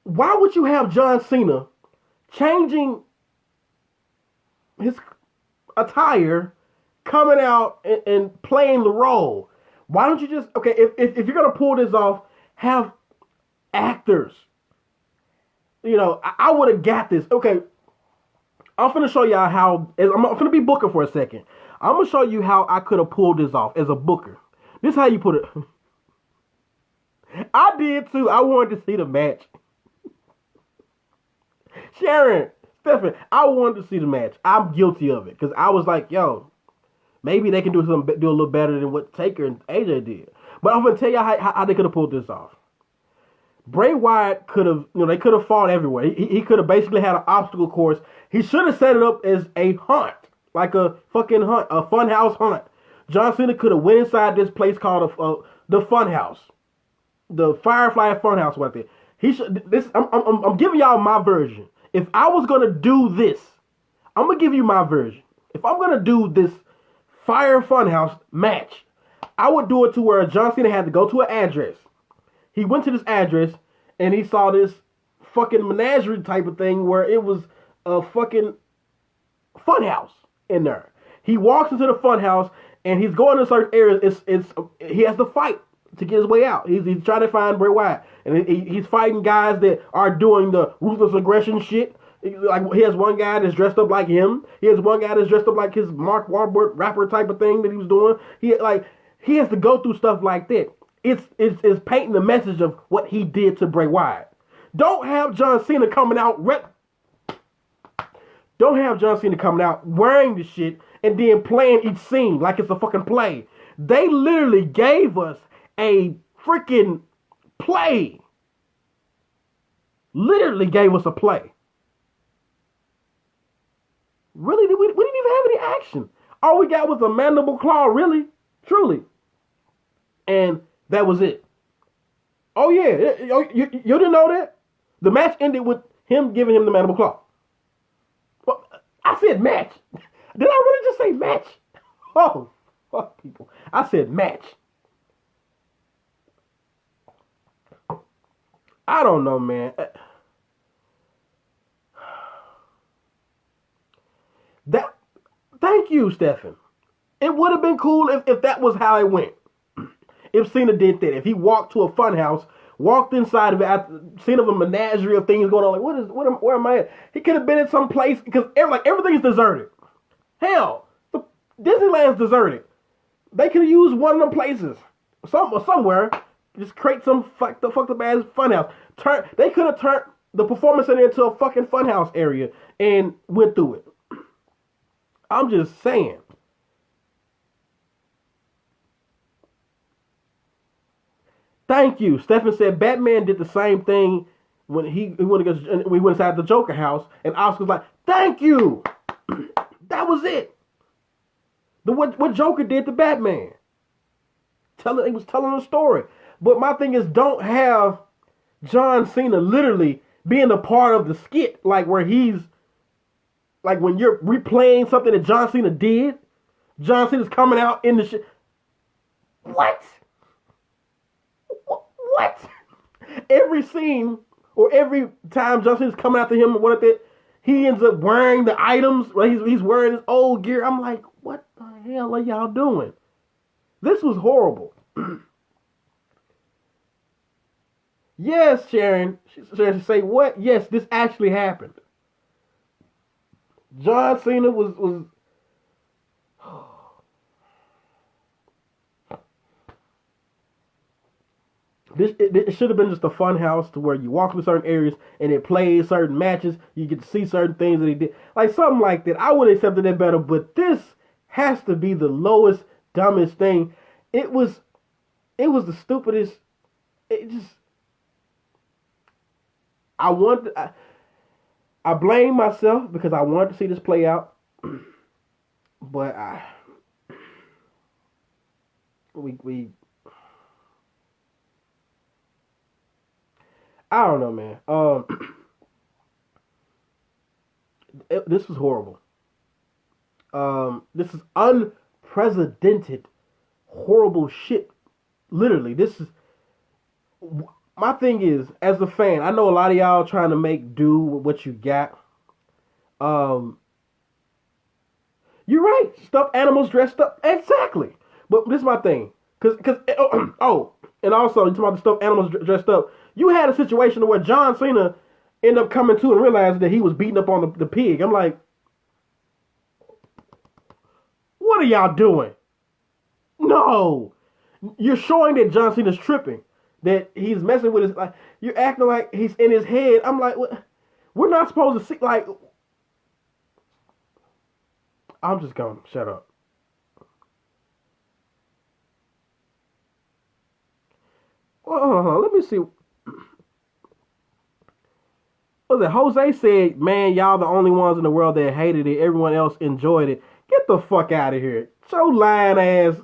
Why would you have John Cena changing his attire, coming out and playing the role? Why don't you just, okay, if you're going to pull this off, have actors. You know, I would have got this. Okay, I'm going to show y'all how, I'm going to be Booker for a second. I'm going to show you how I could have pulled this off as a Booker. This is how you put it. I did too. I wanted to see the match. Sharon, Stephen, I wanted to see the match. I'm guilty of it because I was like, yo, maybe they can do a little better than what Taker and AJ did. But I'm gonna tell you how they could have pulled this off. Bray Wyatt could have, they could have fought everywhere. He could have basically had an obstacle course. He should have set it up as a hunt, like a fucking hunt, a funhouse hunt. John Cena could have went inside this place called the Funhouse, the Firefly Funhouse, right there. He should. This I'm giving y'all my version. If I was going to do this, I'm going to give you my version. If I'm going to do this Fire Funhouse match, I would do it to where John Cena had to go to an address. He went to this address and he saw this fucking menagerie type of thing where it was a fucking funhouse in there. He walks into the funhouse and he's going to certain areas. He has to fight to get his way out. He's trying to find Bray Wyatt. And he's fighting guys that are doing the ruthless aggression shit. Like, he has one guy that's dressed up like him. He has one guy that's dressed up like his Mark Wahlberg rapper type of thing that he was doing. He has to go through stuff like that. It's painting the message of what he did to Bray Wyatt. Don't have John Cena coming out wearing the shit and then playing each scene like it's a fucking play. They literally gave us a freaking play. Literally gave us a play. Really? We didn't even have any action. All we got was a mandible claw, really, truly. And that was it. Oh yeah, you didn't know that? The match ended with him giving him the mandible claw. Well, I said match. Did I really just say match? Oh, fuck people. I said match. I don't know, man. Thank you, Stephen. It would have been cool if that was how it went. If Cena did that. If he walked to a funhouse, walked inside of it, seen of a menagerie of things going on, like, where am I at? He could have been in some place, because everything's deserted. Hell, Disneyland's deserted. They could have used one of them places. Somewhere. Just create some fucked up ass funhouse. They could have turned the performance center into a fucking funhouse area and went through it. I'm just saying. Thank you. Stephen said Batman did the same thing when we went inside the Joker house, and Oscar's like, "Thank you." That was it. What Joker did to Batman. He was telling a story. But my thing is, don't have John Cena literally being a part of the skit, like where he's, like when you're replaying something that John Cena did. John Cena's coming out in the shit. What? What? Every scene or every time John Cena's coming after him, what if he ends up wearing the items, right? He's wearing his old gear. I'm like, what the hell are y'all doing? This was horrible. Yes, Sharon. Sharon say what? Yes, this actually happened. John Cena was It should have been just a fun house to where you walk through certain areas and it plays certain matches. You get to see certain things that he did, like something like that. I would have accepted that better, but this has to be the lowest, dumbest thing. It was, it was the stupidest. It just, I wanted, I blame myself because I wanted to see this play out, but we I don't know, man. This was horrible. This is unprecedented, horrible shit. Literally, this is my thing. Is as a fan, I know a lot of y'all trying to make do with what you got. Um, you're right. Stuffed animals dressed up exactly. But this is my thing, cause oh, and also you talking about the stuffed animals dressed up. You had a situation where John Cena ended up coming to and realizing that he was beating up on the pig. I'm like, what are y'all doing? No, you're showing that John Cena's tripping, that he's messing with his. Like, you're acting like he's in his head. I'm like, what? We're not supposed to see. Like, I'm just gonna shut up. Well, let me see. What was it? Jose said, "Man, y'all the only ones in the world that hated it. Everyone else enjoyed it. Get the fuck out of here. Shut your lying ass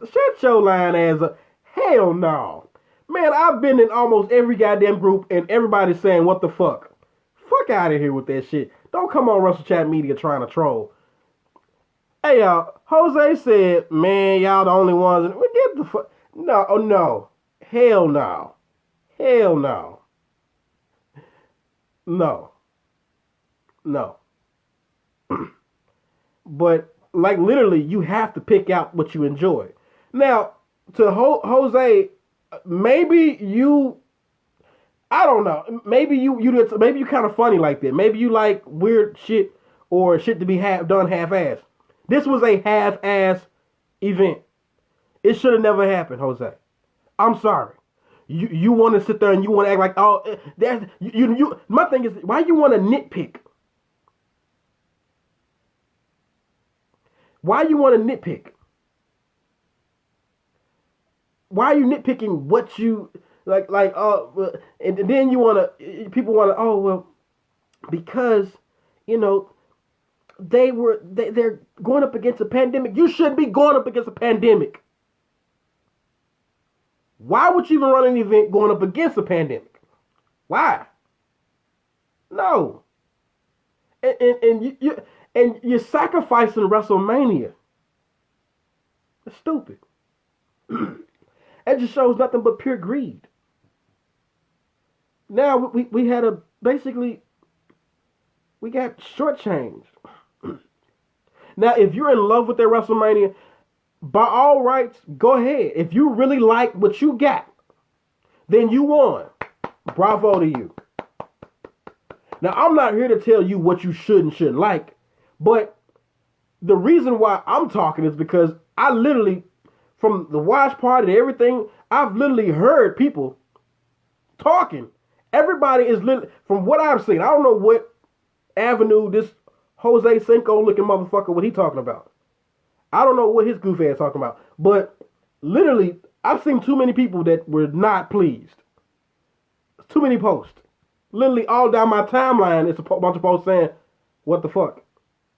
up. Hell no. Man, I've been in almost every goddamn group and everybody's saying, what the fuck? Fuck out of here with that shit. Don't come on Wrestle Chat Media trying to troll. Hey, y'all. Jose said, man, y'all the only ones. Get the fuck. No, oh no. Hell no. Hell no. No. No. But, like, literally, you have to pick out what you enjoy. Now, to Jose, maybe you, I don't know, maybe maybe you kind of funny like that. Maybe you like weird shit or shit to be done half-ass. This was a half-ass event. It should have never happened, Jose. I'm sorry. You want to sit there and you want to act like, oh, that's you. My thing is, why you want to nitpick? Why you want to nitpick? Why are you nitpicking what you like? And then you want to. People want to. Oh well, because they're going up against a pandemic. You shouldn't be going up against a pandemic. Why would you even run an event going up against a pandemic? Why? No. And you're sacrificing WrestleMania. It's stupid. It just shows nothing but pure greed. Now we had we got shortchanged. Now, if you're in love with that WrestleMania, by all rights, go ahead. If you really like what you got, then you won. Bravo to you. Now, I'm not here to tell you what you should and shouldn't like, but the reason why I'm talking is because I literally, from the watch party to everything, I've literally heard people talking. Everybody is literally, from what I've seen, I don't know what avenue this Jose Cinco looking motherfucker, what he talking about. I don't know what his goof ass talking about. But literally, I've seen too many people that were not pleased. Too many posts. Literally all down my timeline, it's a bunch of posts saying, what the fuck?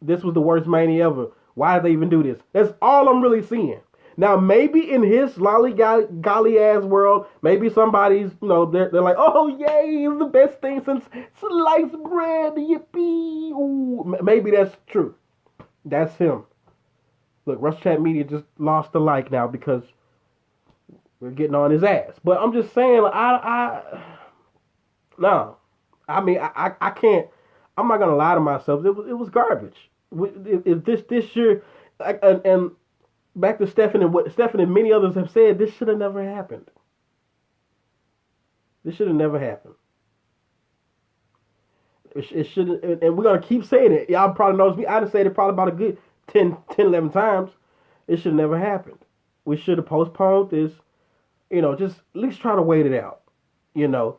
This was the worst Mania ever. Why did they even do this? That's all I'm really seeing. Now, maybe in his lollygolly ass world, maybe somebody's, they're like, oh, yay, it's the best thing since sliced bread, yippee. Ooh. Maybe that's true. That's him. Look, Wrestle Chat Media just lost the like now because we're getting on his ass. But I'm just saying, no. I mean, I can't. I'm not gonna lie to myself. It was garbage. If this year, and back to Stephanie and what Stephanie and many others have said, this should have never happened. This should have never happened. It shouldn't, and we're gonna keep saying it. Y'all probably knows me. I done said it probably about a good 10, 11 times. It should have never happened. We should have postponed this. Just at least try to wait it out. You know,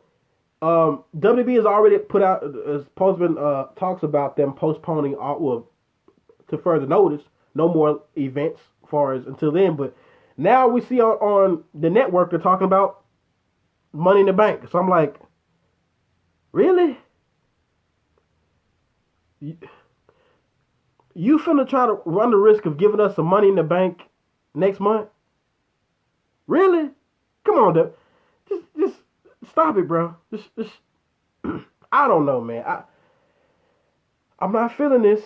WB has already put out as postman talks about them postponing all, well, to further notice, no more events as far as until then. But now we see on the network they're talking about Money in the Bank. So I'm like, really? You finna try to run the risk of giving us some Money in the Bank next month? Really? Come on, dude. Just stop it, bro. Just I don't know, man. I'm not feeling this.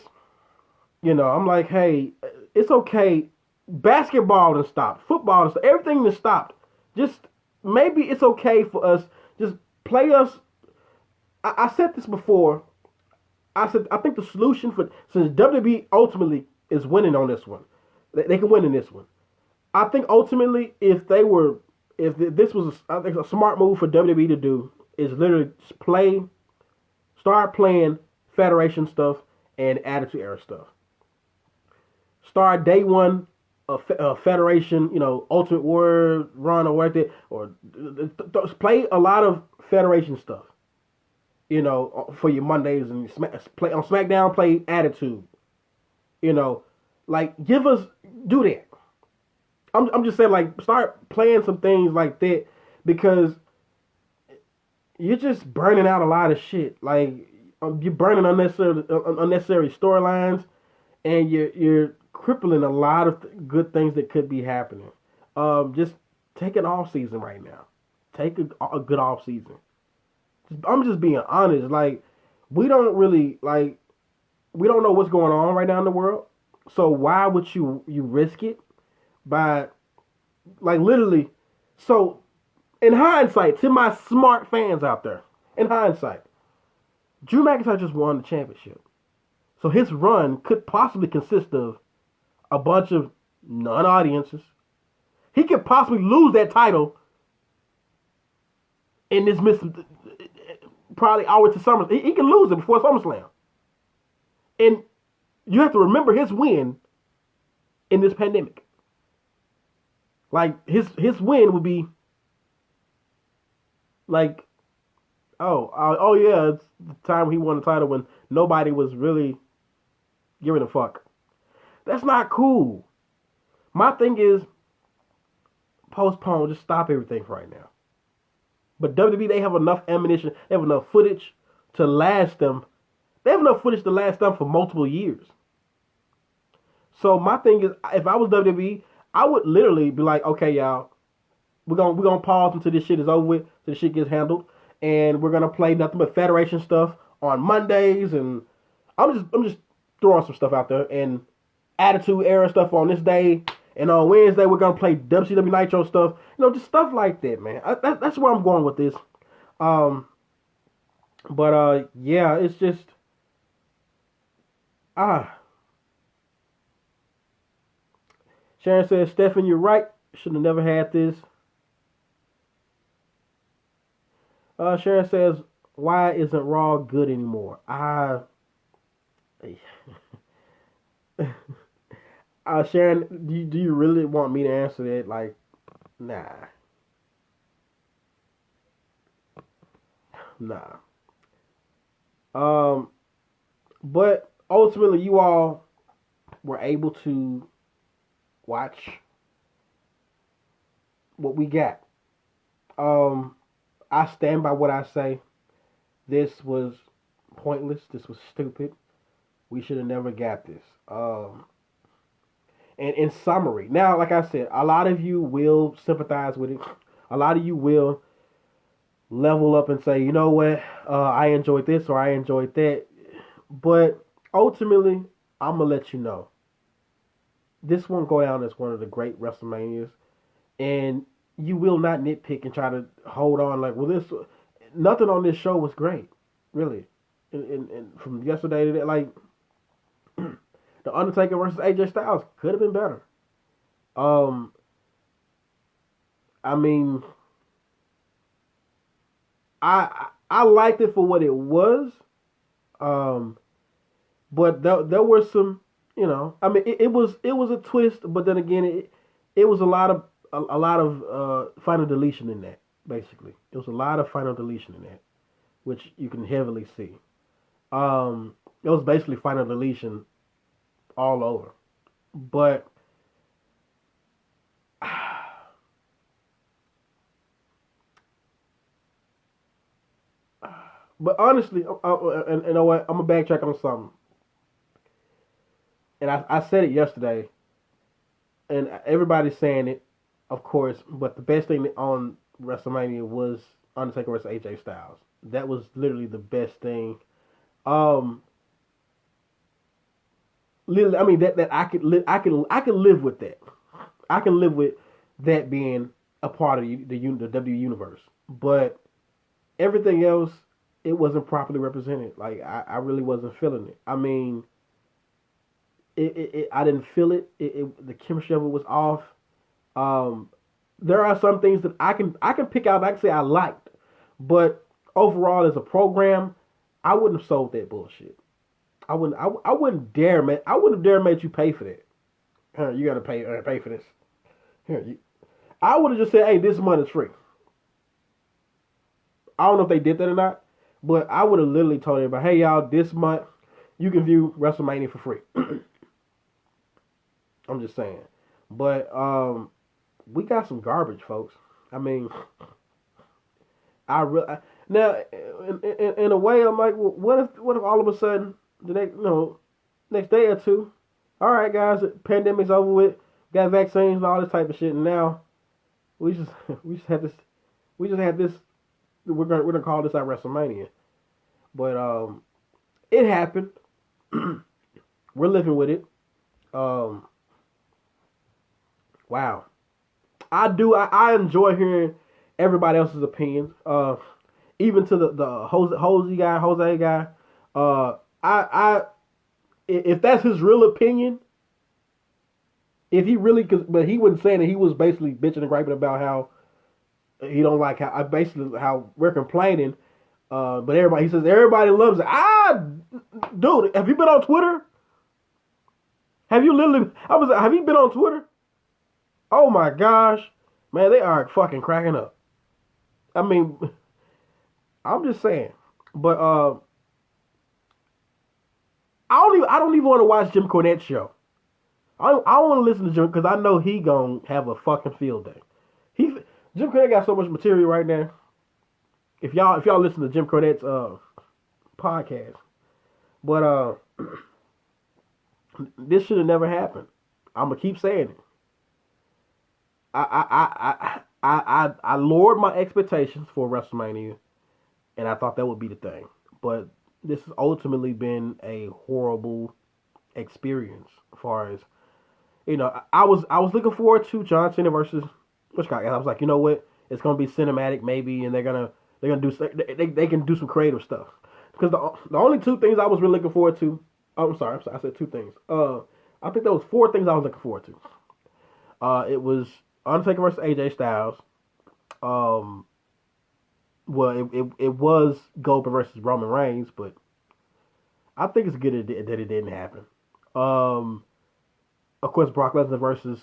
You know, I'm like, hey, it's okay. Basketball done stopped. Football done stopped. Everything done stopped. Just maybe it's okay for us. Just play us. I said this before. I said I think the solution for since WWE ultimately is winning on this one, they can win in this one. I think ultimately if this was I think a smart move for WWE to do is literally just start playing Federation stuff and Attitude Era stuff. Start day one of Federation, Ultimate Warrior run or whatever, or play a lot of Federation stuff. For your Mondays and play on SmackDown, play Attitude. Like do that. I'm just saying, like, start playing some things like that because you're just burning out a lot of shit. Like, you're burning unnecessary storylines, and you're crippling a lot of good things that could be happening. Just take an off season right now. Take a good off season. I'm just being honest. Like, we don't know what's going on right now in the world. So why would you risk it by, like, literally? So in hindsight, to my smart fans out there, in hindsight, Drew McIntyre just won the championship. So his run could possibly consist of a bunch of non-audiences. He could possibly lose that title in this probably hour to SummerSlam. He can lose it before SummerSlam. And you have to remember his win in this pandemic. Like, his win would be like, oh yeah, it's the time he won the title when nobody was really giving a fuck. That's not cool. My thing is, postpone, just stop everything for right now. But WWE, they have enough ammunition, they have enough footage to last them. They have enough footage to last them for multiple years. So my thing is, if I was WWE, I would literally be like, okay, y'all, we're gonna pause until this shit is over with, till this shit gets handled, and we're gonna play nothing but Federation stuff on Mondays, and I'm just throwing some stuff out there, and Attitude Era stuff on this day, and on Wednesday we're gonna play WCW Nitro stuff, just stuff like that, man. That's where I'm going with this. Yeah, it's just Sharon says, Stephen, you're right. Should have never had this. Sharon says, why isn't Raw good anymore? Sharon, do you really want me to answer that? Like, nah. But ultimately, you all were able to watch what we got. I stand by what I say. This was pointless. This was stupid. We should have never got this. And in summary, now, like I said, a lot of you will sympathize with it. A lot of you will level up and say, you know what, I enjoyed this or I enjoyed that. But ultimately, I'm going to let you know. This won't go down as one of the great WrestleManias. And you will not nitpick and try to hold on like, well, nothing on this show was great. Really. And from yesterday to that, like, The Undertaker versus AJ Styles could have been better. I mean, I liked it for what it was. But there were some, I mean, it was a twist, but then again, it was a lot of final deletion in that. basically. It was a lot of final deletion in that, which you can heavily see. It was basically final deletion all over. But but honestly, and you know what? I'm gonna backtrack on something. And I said it yesterday, and everybody's saying it, of course. But the best thing on WrestleMania was Undertaker versus AJ Styles. That was literally the best thing. Um, literally, I mean that I can live with that. I can live with that being a part of the W universe. But everything else, it wasn't properly represented. Like I really wasn't feeling it. I mean, I didn't feel it. The chemistry of it was off. Um, there are some things that I can pick out. And I can say I liked, but overall as a program, I wouldn't have sold that bullshit. I wouldn't dare make. I wouldn't have dare made you pay for that. You gotta pay for this. I would have just said, hey, this month is free. I don't know if they did that or not, but I would have literally told everybody, hey y'all, this month you can view WrestleMania for free. I'm just saying. But we got some garbage, folks. I mean, now in a way I'm like, well, what if all of a sudden the next day or two, all right guys, the pandemic's over with, got vaccines and all this type of shit, and now we just we just had this we're gonna call this our WrestleMania. But it happened. We're living with it. Um, wow. I enjoy hearing everybody else's opinions. Even to the Jose guy. I if that's his real opinion, if he really, but he wasn't saying that, he was basically bitching and griping about how he don't like how basically how we're complaining. But he says everybody loves it. Dude, have you been on Twitter? Have you literally? Have you been on Twitter? Oh my gosh, man, they are fucking cracking up. I mean, I'm just saying. But I don't even want to watch Jim Cornette's show. I want to listen to Jim because I know he gonna have a fucking field day. Jim Cornette got so much material right now. If y'all listen to Jim Cornette's podcast, but this should have never happened. I'm gonna keep saying it. I lowered my expectations for WrestleMania, and I thought that would be the thing. But this has ultimately been a horrible experience. As far as I was looking forward to John Cena versus which guy? And I was like, you know what? It's gonna be cinematic maybe, and they're gonna do they can do some creative stuff. Because the only two things I was really looking forward to. Oh, I'm sorry, I said two things. I think there was four things I was looking forward to. It was Undertaker versus AJ Styles. Well, it was Goldberg versus Roman Reigns, but I think it's good that it didn't happen. Of course, Brock Lesnar versus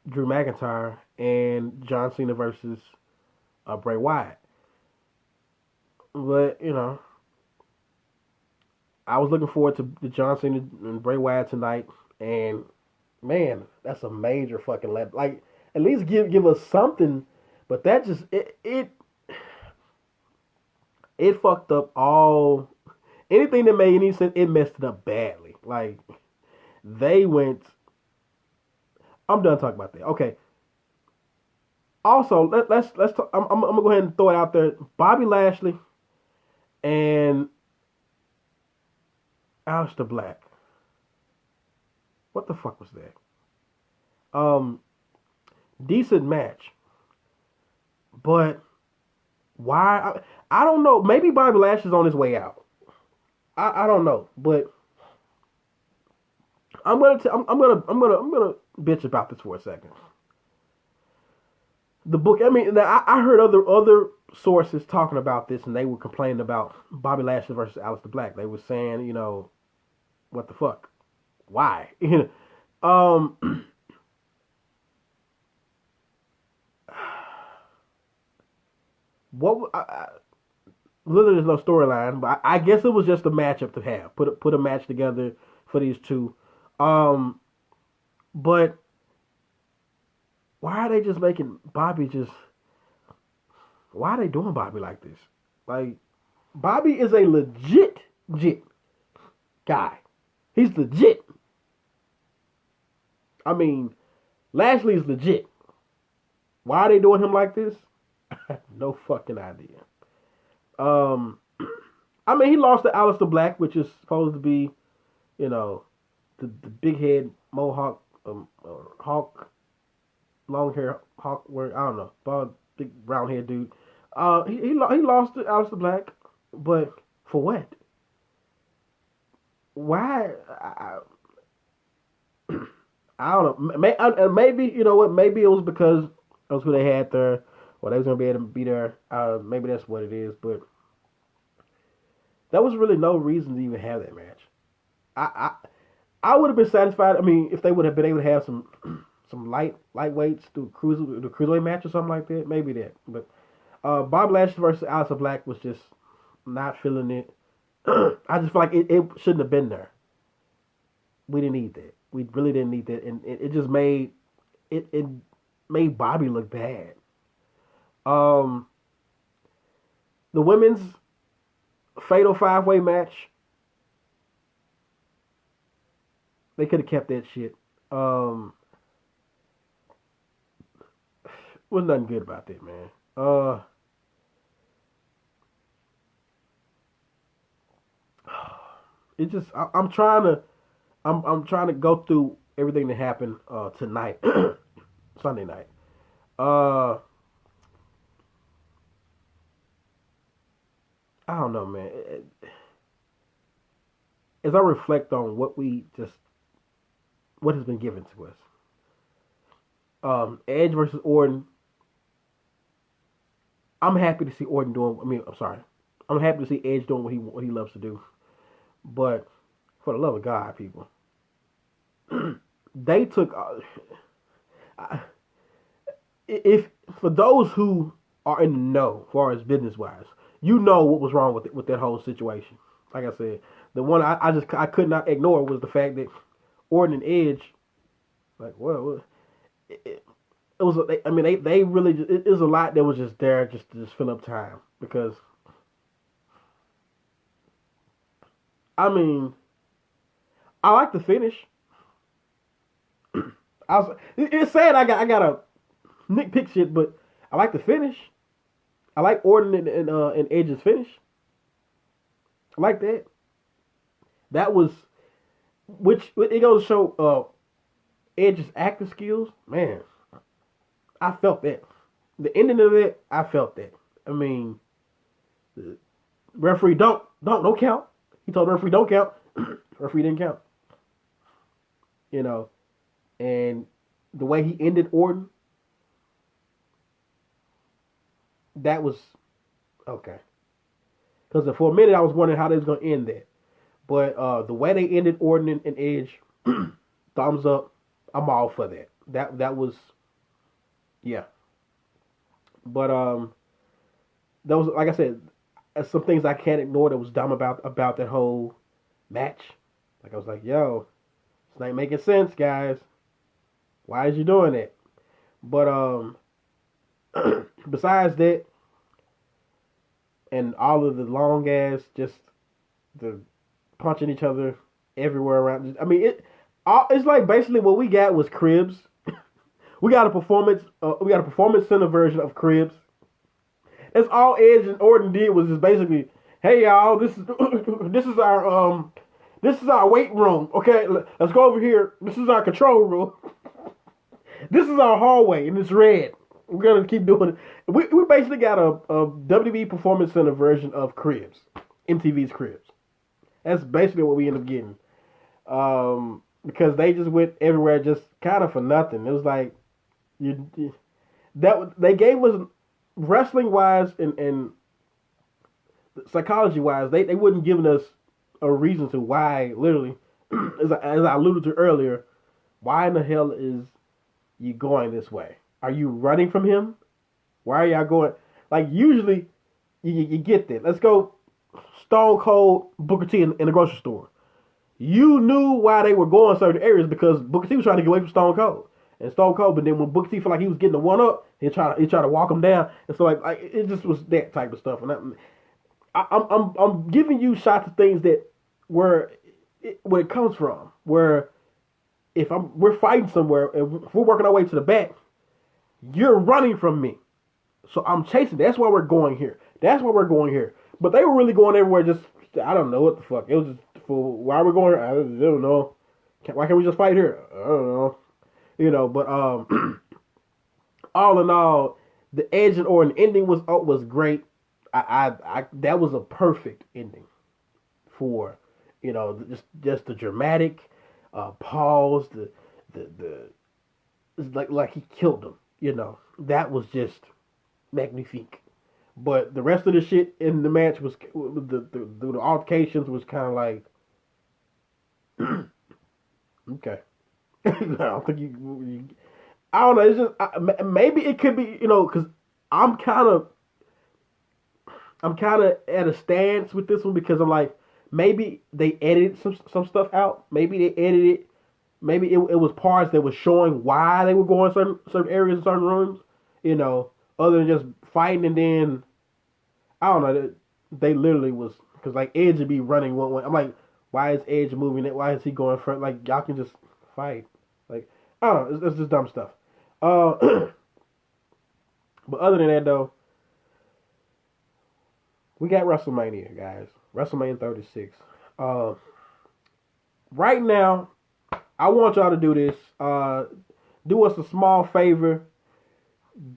Drew McIntyre, and John Cena versus Bray Wyatt. But I was looking forward to the John Cena and Bray Wyatt tonight, and man, that's a major fucking let. Like, at least give us something. But that just it fucked up all anything that made any sense. It messed it up badly. Like they went. I'm done talking about that. Okay. Also, let's talk. I'm gonna go ahead and throw it out there. Bobby Lashley and Aleister Black. What the fuck was that? Decent match. But why? I don't know. Maybe Bobby Lashley's on his way out. I don't know. But I'm gonna bitch about this for a second. The book. I mean, I heard other sources talking about this, and they were complaining about Bobby Lashley versus Aleister Black. They were saying, what the fuck? Why? What literally there's no storyline, but I guess it was just a matchup to have. Put a match together for these two. Um, but why are they just making Bobby just? Why are they doing Bobby like this? Like Bobby is a legit guy. He's legit. I mean, Lashley's legit. Why are they doing him like this? I have no fucking idea. Um, I mean, he lost to Aleister Black, which is supposed to be, you know, the big head mohawk, hawk, long hair hawk. Where I don't know, bald, big brown hair dude. He lost to Aleister Black, but for what? Why? I don't know. Maybe you know what? Maybe it was because that was who they had there, or they was gonna be able to be there. Maybe that's what it is. But there was really no reason to even have that match. I I would have been satisfied. I mean, if they would have been able to have some lightweights do the cruiserweight match or something like that, maybe that. But Bob Lashley versus Aleister Black was just not feeling it. I just feel like it shouldn't have been there. We didn't need that. We really didn't need that, and it just made it made Bobby look bad. Um, the women's fatal 5-way match, they could have kept that shit. Was nothing good about that, man. It just I'm trying to I'm trying to go through everything that happened tonight, Sunday night. Uh, I don't know, man. As I reflect on what has been given to us, Edge versus Orton. I'm happy to see Orton doing. I mean, I'm sorry. I'm happy to see Edge doing what he loves to do. But for the love of God, people, they took. If for those who are in the know, as far as business wise, you know what was wrong with that whole situation. Like I said, the one I could not ignore was the fact that Orton and Edge, like, well, it was. I mean, they really. It was a lot that was just there just to just fill up time because. I mean, I like the finish. It's sad I got a nitpick shit, but I like the finish. I like Orton and Edge's finish. I like that. That was which it goes to show Edge's acting skills. Man, I felt that. The ending of it, I felt that. I mean, the referee don't count. He told the referee don't count. Referee didn't count. You know, and the way he ended Orton, that was okay. Because for a minute I was wondering how they was gonna end that, but the way they ended Orton and Edge, thumbs up. I'm all for that. That was, yeah. But that was like I said, some things I can't ignore that was dumb about that whole match. Like I was like, yo, it's not making sense, guys. Why is you doing that? But besides that, and all of the long ass just the punching each other everywhere around. I mean, it's like basically what we got was Cribs. We got a performance. We got a performance center version of Cribs. That's all Edge and Orton did was just basically, hey y'all, this is this is our weight room. Okay, let's go over here. This is our control room. This is our hallway, and it's red. We're gonna keep doing it. We basically got a WWE Performance Center version of Cribs, MTV's Cribs. That's basically what we end up getting, because they just went everywhere just kind of for nothing. It was like that they gave us wrestling wise and psychology wise, they wouldn't given us a reason to why. Literally, as I alluded to earlier, why in the hell is you going this way? Are you running from him? Why are y'all going? Like usually you get that. Let's go Stone Cold Booker T in the grocery store. You knew why they were going certain areas because Booker T was trying to get away from Stone Cold. And Stone Cold, but then when Booker T felt like he was getting the one up, he tried to walk him down. And so like it just was that type of stuff. And I'm giving you shots of things that where it comes from. Where if we're fighting somewhere and if we're working our way to the back, you're running from me. So I'm chasing. That's why we're going here. That's why we're going here. But they were really going everywhere. Just I don't know what the fuck. It was just for why we're going. I don't know. Why can't we just fight here? I don't know. You know. But all in all, the edge and or an ending was great. I that was a perfect ending for just the dramatic pause. The like he killed him. That was just magnifique. But the rest of the shit in the match was the altercations was kind of like okay. I don't think you I don't know. It's just maybe it could be because I'm kind of at a stance with this one because I'm like maybe they edited some stuff out. Maybe they edited. Maybe it was parts that was showing why they were going certain areas and certain rooms. Other than just fighting and then I don't know. They literally was because like Edge would be running one way. I'm like, why is Edge moving it? Why is he going front? Like y'all can just fight. Like I don't know. It's just dumb stuff. But other than that though, we got WrestleMania, guys. WrestleMania 36. Right now, I want y'all to do this. Do us a small favor.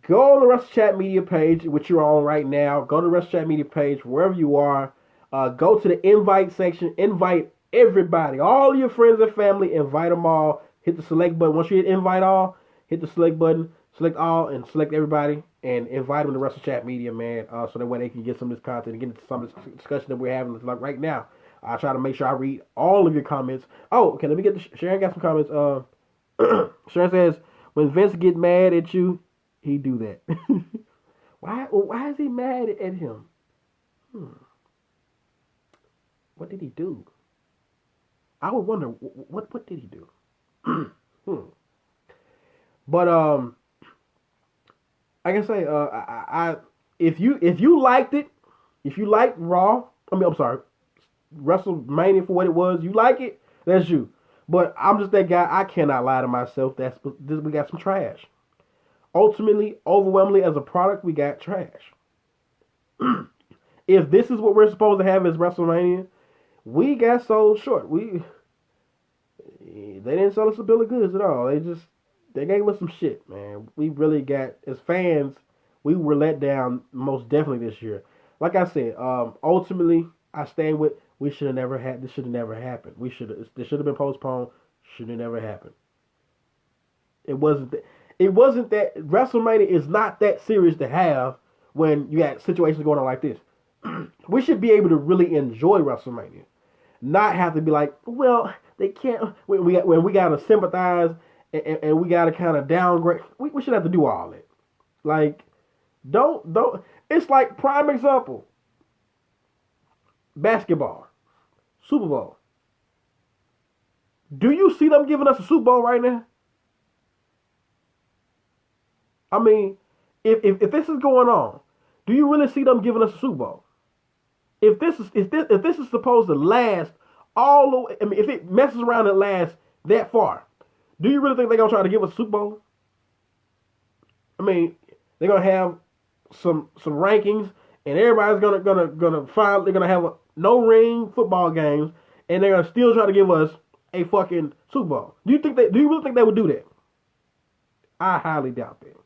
Go on the Wrestle Chat Media page, which you're on right now. Go to the Wrestle Chat Media page, wherever you are. Go to the invite section. Invite everybody. All your friends and family. Invite them all. Hit the select button. Once you hit invite all, hit the select button. Select all and select everybody. And invite them to Wrestle Chat Media, man. So that way they can get some of this content and get into some of this discussion that we're having like right now. I try to make sure I read all of your comments. Oh, okay. Let me get the Sharon got some comments. Sharon says, when Vince get mad at you, he do that. Why is he mad at him? What did he do? I would wonder what did he do? But like I say, I if you liked it, if you liked Raw, I'm sorry, WrestleMania for what it was, you like it, that's you. But I'm just that guy. I cannot lie to myself. We got some trash. Ultimately, overwhelmingly, as a product, we got trash. If this is what we're supposed to have as WrestleMania, we got sold short. They didn't sell us a bill of goods at all. They gave us some shit, man. We really got, as fans, we were let down most definitely this year. Like I said, ultimately, I stand with this should have never happened. This should have been postponed. Should have never happened. It wasn't that WrestleMania is not that serious to have when you got situations going on like this. We should be able to really enjoy WrestleMania, not have to be like, well, they can't. When we gotta sympathize and we gotta kind of downgrade. We should have to do all that. Like, don't. It's like prime example. Basketball, Super Bowl. Do you see them giving us a Super Bowl right now? I mean, if this is going on, do you really see them giving us a Super Bowl? If this is supposed to last all the way, I mean, if it messes around and lasts that far, do you really think they're gonna try to give us a Super Bowl? I mean, they're gonna have some rankings, and everybody's gonna find they're gonna have no ring football games, and they're gonna still try to give us a fucking Super Bowl. Do you really think they would do that? I highly doubt that.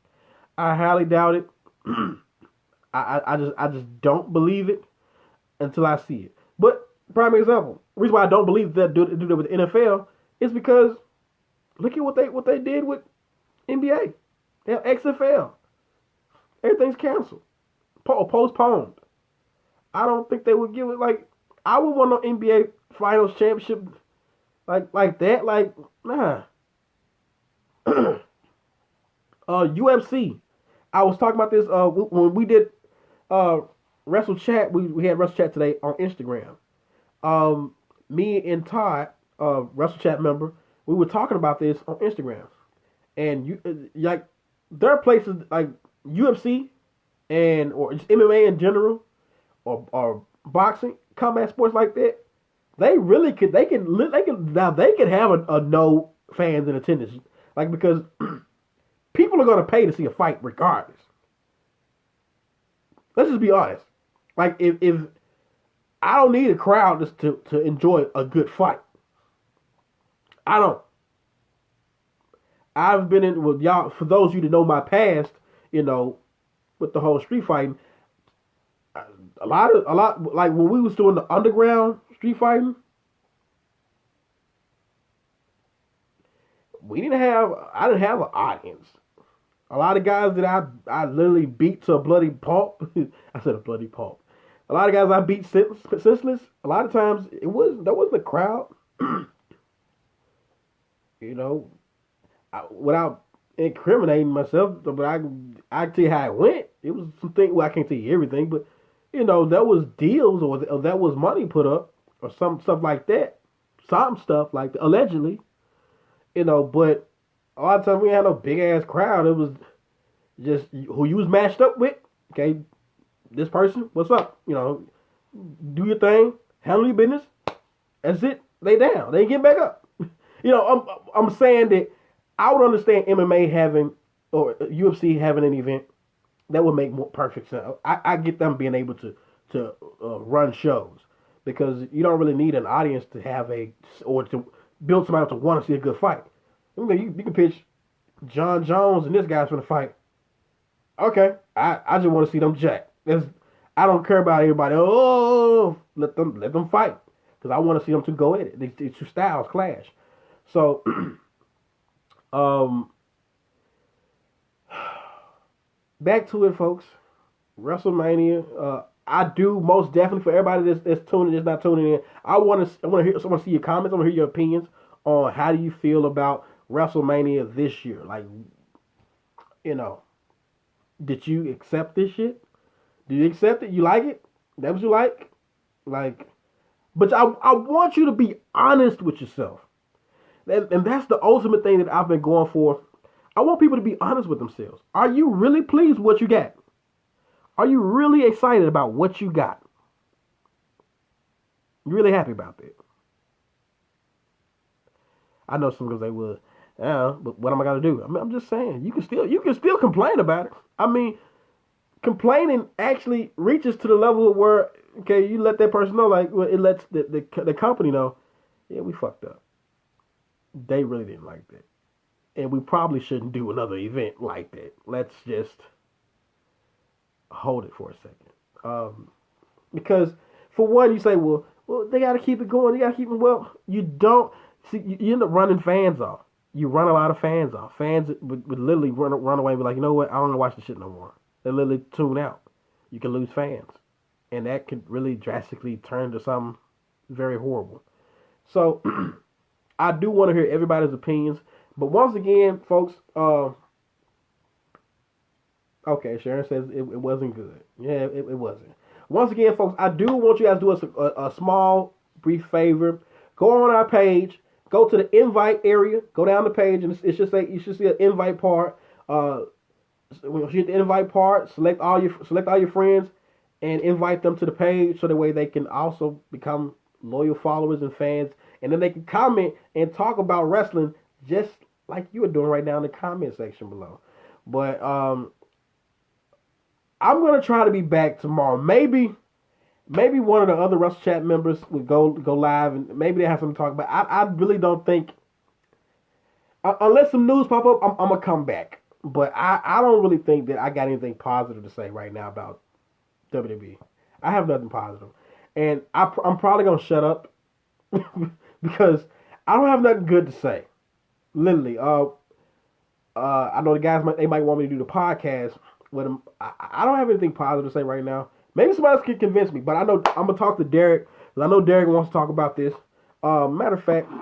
I highly doubt it. I just don't believe it until I see it. But prime example, the reason why I don't believe that do that with the NFL is because look at what they did with NBA. They have XFL. Everything's canceled, postponed. I don't think they would give it like I would want no NBA Finals championship like that. Like nah. UFC. I was talking about this when we did uh, Wrestle Chat. We had Wrestle Chat today on Instagram. Um, Me and Todd, Wrestle Chat member, we were talking about this on Instagram, and like there are places like UFC and or just MMA in general, or boxing, combat sports like that. They really could. They could have a no fans in attendance, like because people are going to pay to see a fight regardless. Let's just be honest. Like if I don't need a crowd just to enjoy a good fight. I don't. I've been in with y'all. For those of you that know my past, you know, with the whole street fighting, a lot like when we was doing the underground street fighting, I didn't have an audience. A lot of guys that I literally beat to a bloody pulp. I said a bloody pulp. A lot of guys I beat senseless. A lot of times there wasn't a crowd. You know, without incriminating myself, but I tell you how it went. It was something. Well, I can't tell you everything, but you know, there was deals or that was money put up or some stuff like that. Some stuff like that, allegedly. You know, but a lot of times we had no big ass crowd. It was just who you was matched up with. Okay, this person, what's up? You know, do your thing, handle your business. That's it. They down. They get back up. You know, I'm saying that I would understand MMA having or UFC having an event that would make more perfect sense. I get them being able to run shows because you don't really need an audience to have or to build somebody to want to see a good fight. You can pitch John Jones and this guy's going to fight. Okay, I just want to see them jack. I don't care about everybody. Oh, let them fight because I want to see them two go at it. These two styles clash. So, back to it, folks. WrestleMania. I do most definitely for everybody that's tuning, that's not tuning in. I want to see your comments. I want to hear your opinions on how do you feel about WrestleMania this year. Like, you know, did you accept this shit? Do you accept it? You like it? That what you like? Like, but I want you to be honest with yourself. And that's the ultimate thing that I've been going for. I want people to be honest with themselves. Are you really pleased with what you got? Are you really excited about what you got? You really happy about that? I know some girls they would. Yeah, but what am I gonna do? I mean, I'm just saying, you can still complain about it. I mean, complaining actually reaches to the level where okay, you let that person know, like well, it lets the company know, yeah, we fucked up. They really didn't like that. And we probably shouldn't do another event like that. Let's just hold it for a second. Because for one, you say, well, they got to keep it going. They got to keep it. Well, you don't. See, you end up running fans off. You run a lot of fans off. Fans would literally run away and be like, you know what? I don't want to watch this shit no more. They literally tune out. You can lose fans. And that could really drastically turn to something very horrible. So, I do want to hear everybody's opinions. But once again, folks, okay, Sharon says it wasn't good. Yeah, it wasn't. Once again, folks, I do want you guys to do us a small, brief favor. Go on our page. Go to the invite area. Go down the page, and it should say you should see an invite part. When you hit the invite part, select all your friends, and invite them to the page so that way they can also become loyal followers and fans, and then they can comment and talk about wrestling just like you are doing right now in the comment section below. But I'm gonna try to be back tomorrow. Maybe one of the other Wrestle Chat members would go live and maybe they have something to talk about. I really don't think unless some news pop up, I'm gonna come back. But I don't really think that I got anything positive to say right now about WWE. I have nothing positive, and I'm probably gonna shut up because I don't have nothing good to say. Literally, I know the guys might want me to do the podcast with them. I don't have anything positive to say right now. Maybe somebody else can convince me, but I know I'm gonna talk to Derek. I know Derek wants to talk about this. Matter of fact,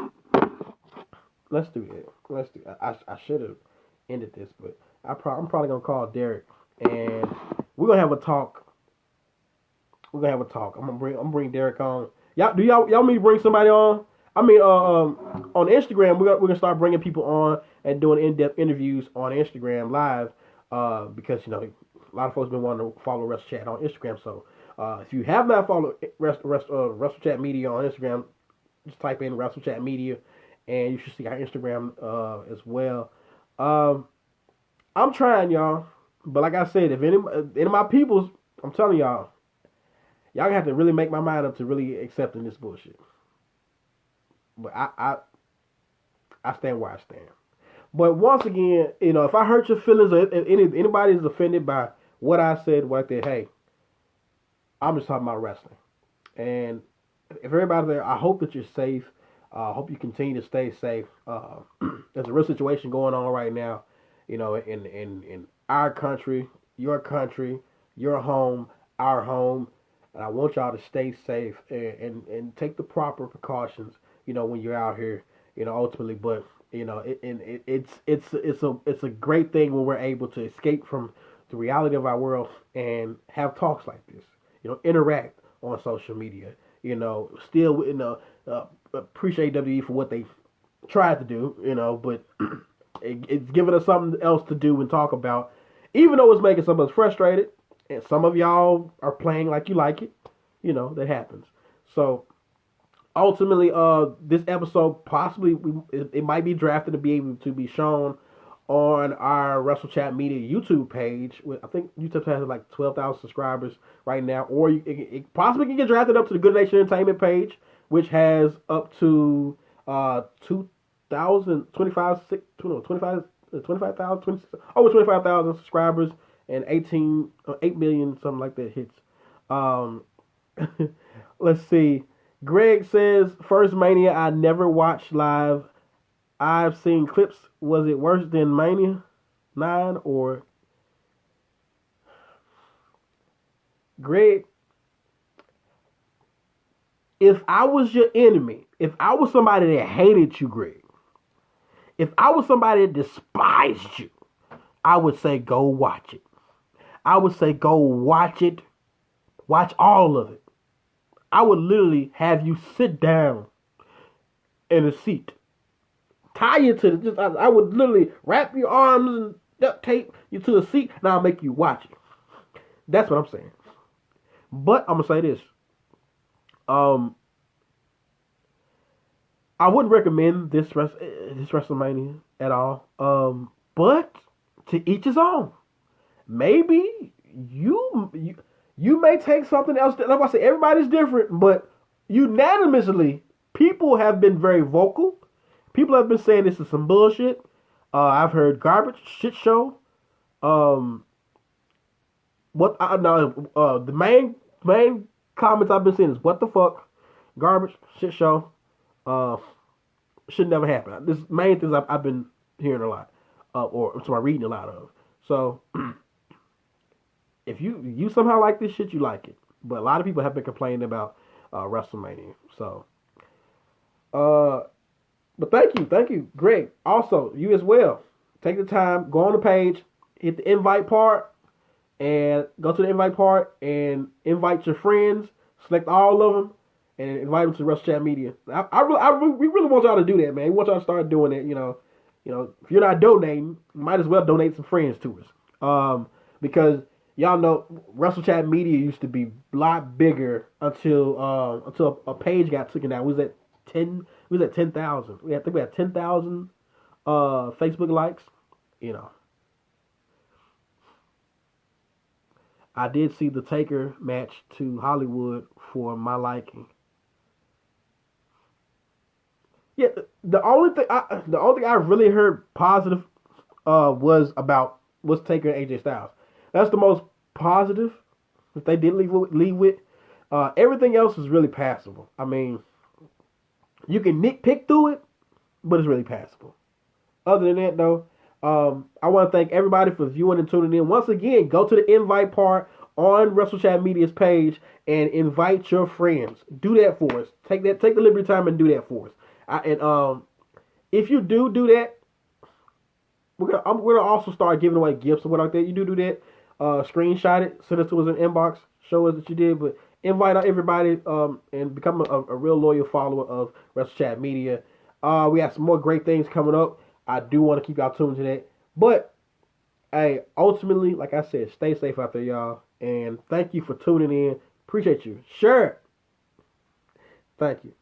let's do it. I should have ended this, but I'm probably gonna call Derek and we're gonna have a talk We're gonna have a talk. I'm bring Derek on. Y'all me bring somebody on? I mean, on Instagram, we're gonna start bringing people on and doing in-depth interviews on Instagram Live, because a lot of folks been wanting to follow Wrestle Chat on Instagram. So if you have not followed Wrestle Chat Media on Instagram, just type in Wrestle Chat Media, and you should see our Instagram as well. Um, I'm trying, y'all, but like I said, if any of my peoples, I'm telling y'all gonna have to really make my mind up to really accepting this bullshit. But I stand where I stand. But once again, if I hurt your feelings or if anybody is offended by what I said, what I did, hey, I'm just talking about wrestling. And if everybody there, I hope that you're safe. I hope you continue to stay safe. There's a real situation going on right now, in our country, your home, our home. And I want y'all to stay safe and take the proper precautions, when you're out here, ultimately. But it's a great thing when we're able to escape from the reality of our world and have talks like this, interact on social media, still, appreciate WWE for what they tried to do, but it's giving us something else to do and talk about, even though it's making some of us frustrated, and some of y'all are playing like you like it, that happens. So ultimately, this episode possibly it might be drafted to be able to be shown on our Wrestle Chat Media YouTube page. I think YouTube has like 12,000 subscribers right now, or it possibly can get drafted up to the Good Nation Entertainment page, which has up to 2,000, 25,000, over 25,000 subscribers and 8 million, something like that hits. Um, let's see. Greg says, First Mania I never watched live. I've seen clips. Was it worse than Mania 9 or... Greg, if I was your enemy, if I was somebody that hated you, Greg, if I was somebody that despised you, I would say go watch it. I would say go watch it. Watch all of it. I would literally have you sit down in a seat. Tie you to the... I would literally wrap your arms and duct tape you to a seat, and I'll make you watch it. That's what I'm saying. But I'm going to say this. I wouldn't recommend this WrestleMania at all. But to each his own. Maybe you may take something else. Like I said, everybody's different, but unanimously, people have been very vocal. People have been saying this is some bullshit. I've heard garbage, shit show. The main comments I've been seeing is what the fuck, garbage, shit show. Should never happen. This main things I've been hearing a lot, or so I'm reading a lot of. So if you somehow like this shit, you like it. But a lot of people have been complaining about WrestleMania. So, but thank you, Greg. Also, you as well. Take the time, go on the page, hit the invite part, and go to the invite part and invite your friends. Select all of them and invite them to Wrestle Chat Media. We really want y'all to do that, man. We want y'all to start doing it. If you're not donating, you might as well donate some friends to us. Because y'all know Wrestle Chat Media used to be a lot bigger until a page got taken down. We was at 10,000. I think we had 10,000 Facebook likes. I did see the Taker match to Hollywood for my liking. Yeah, the only thing I really heard positive was Taker and AJ Styles. That's the most positive that they did leave with. Everything else is really passable. I mean, you can nitpick through it, but it's really passable. Other than that, though, I want to thank everybody for viewing and tuning in. Once again, go to the invite part on Wrestle Chat Media's page and invite your friends. Do that for us. Take the liberty time and do that for us. If you do that, we're gonna also start giving away gifts and what like that. You do that. Screenshot it, send it to us in inbox, show us that you did. But invite everybody and become a real loyal follower of Wrestle Chat Media. We have some more great things coming up. I do want to keep y'all tuned to that. But hey, ultimately, like I said, stay safe out there, y'all. And thank you for tuning in. Appreciate you. Sure. Thank you.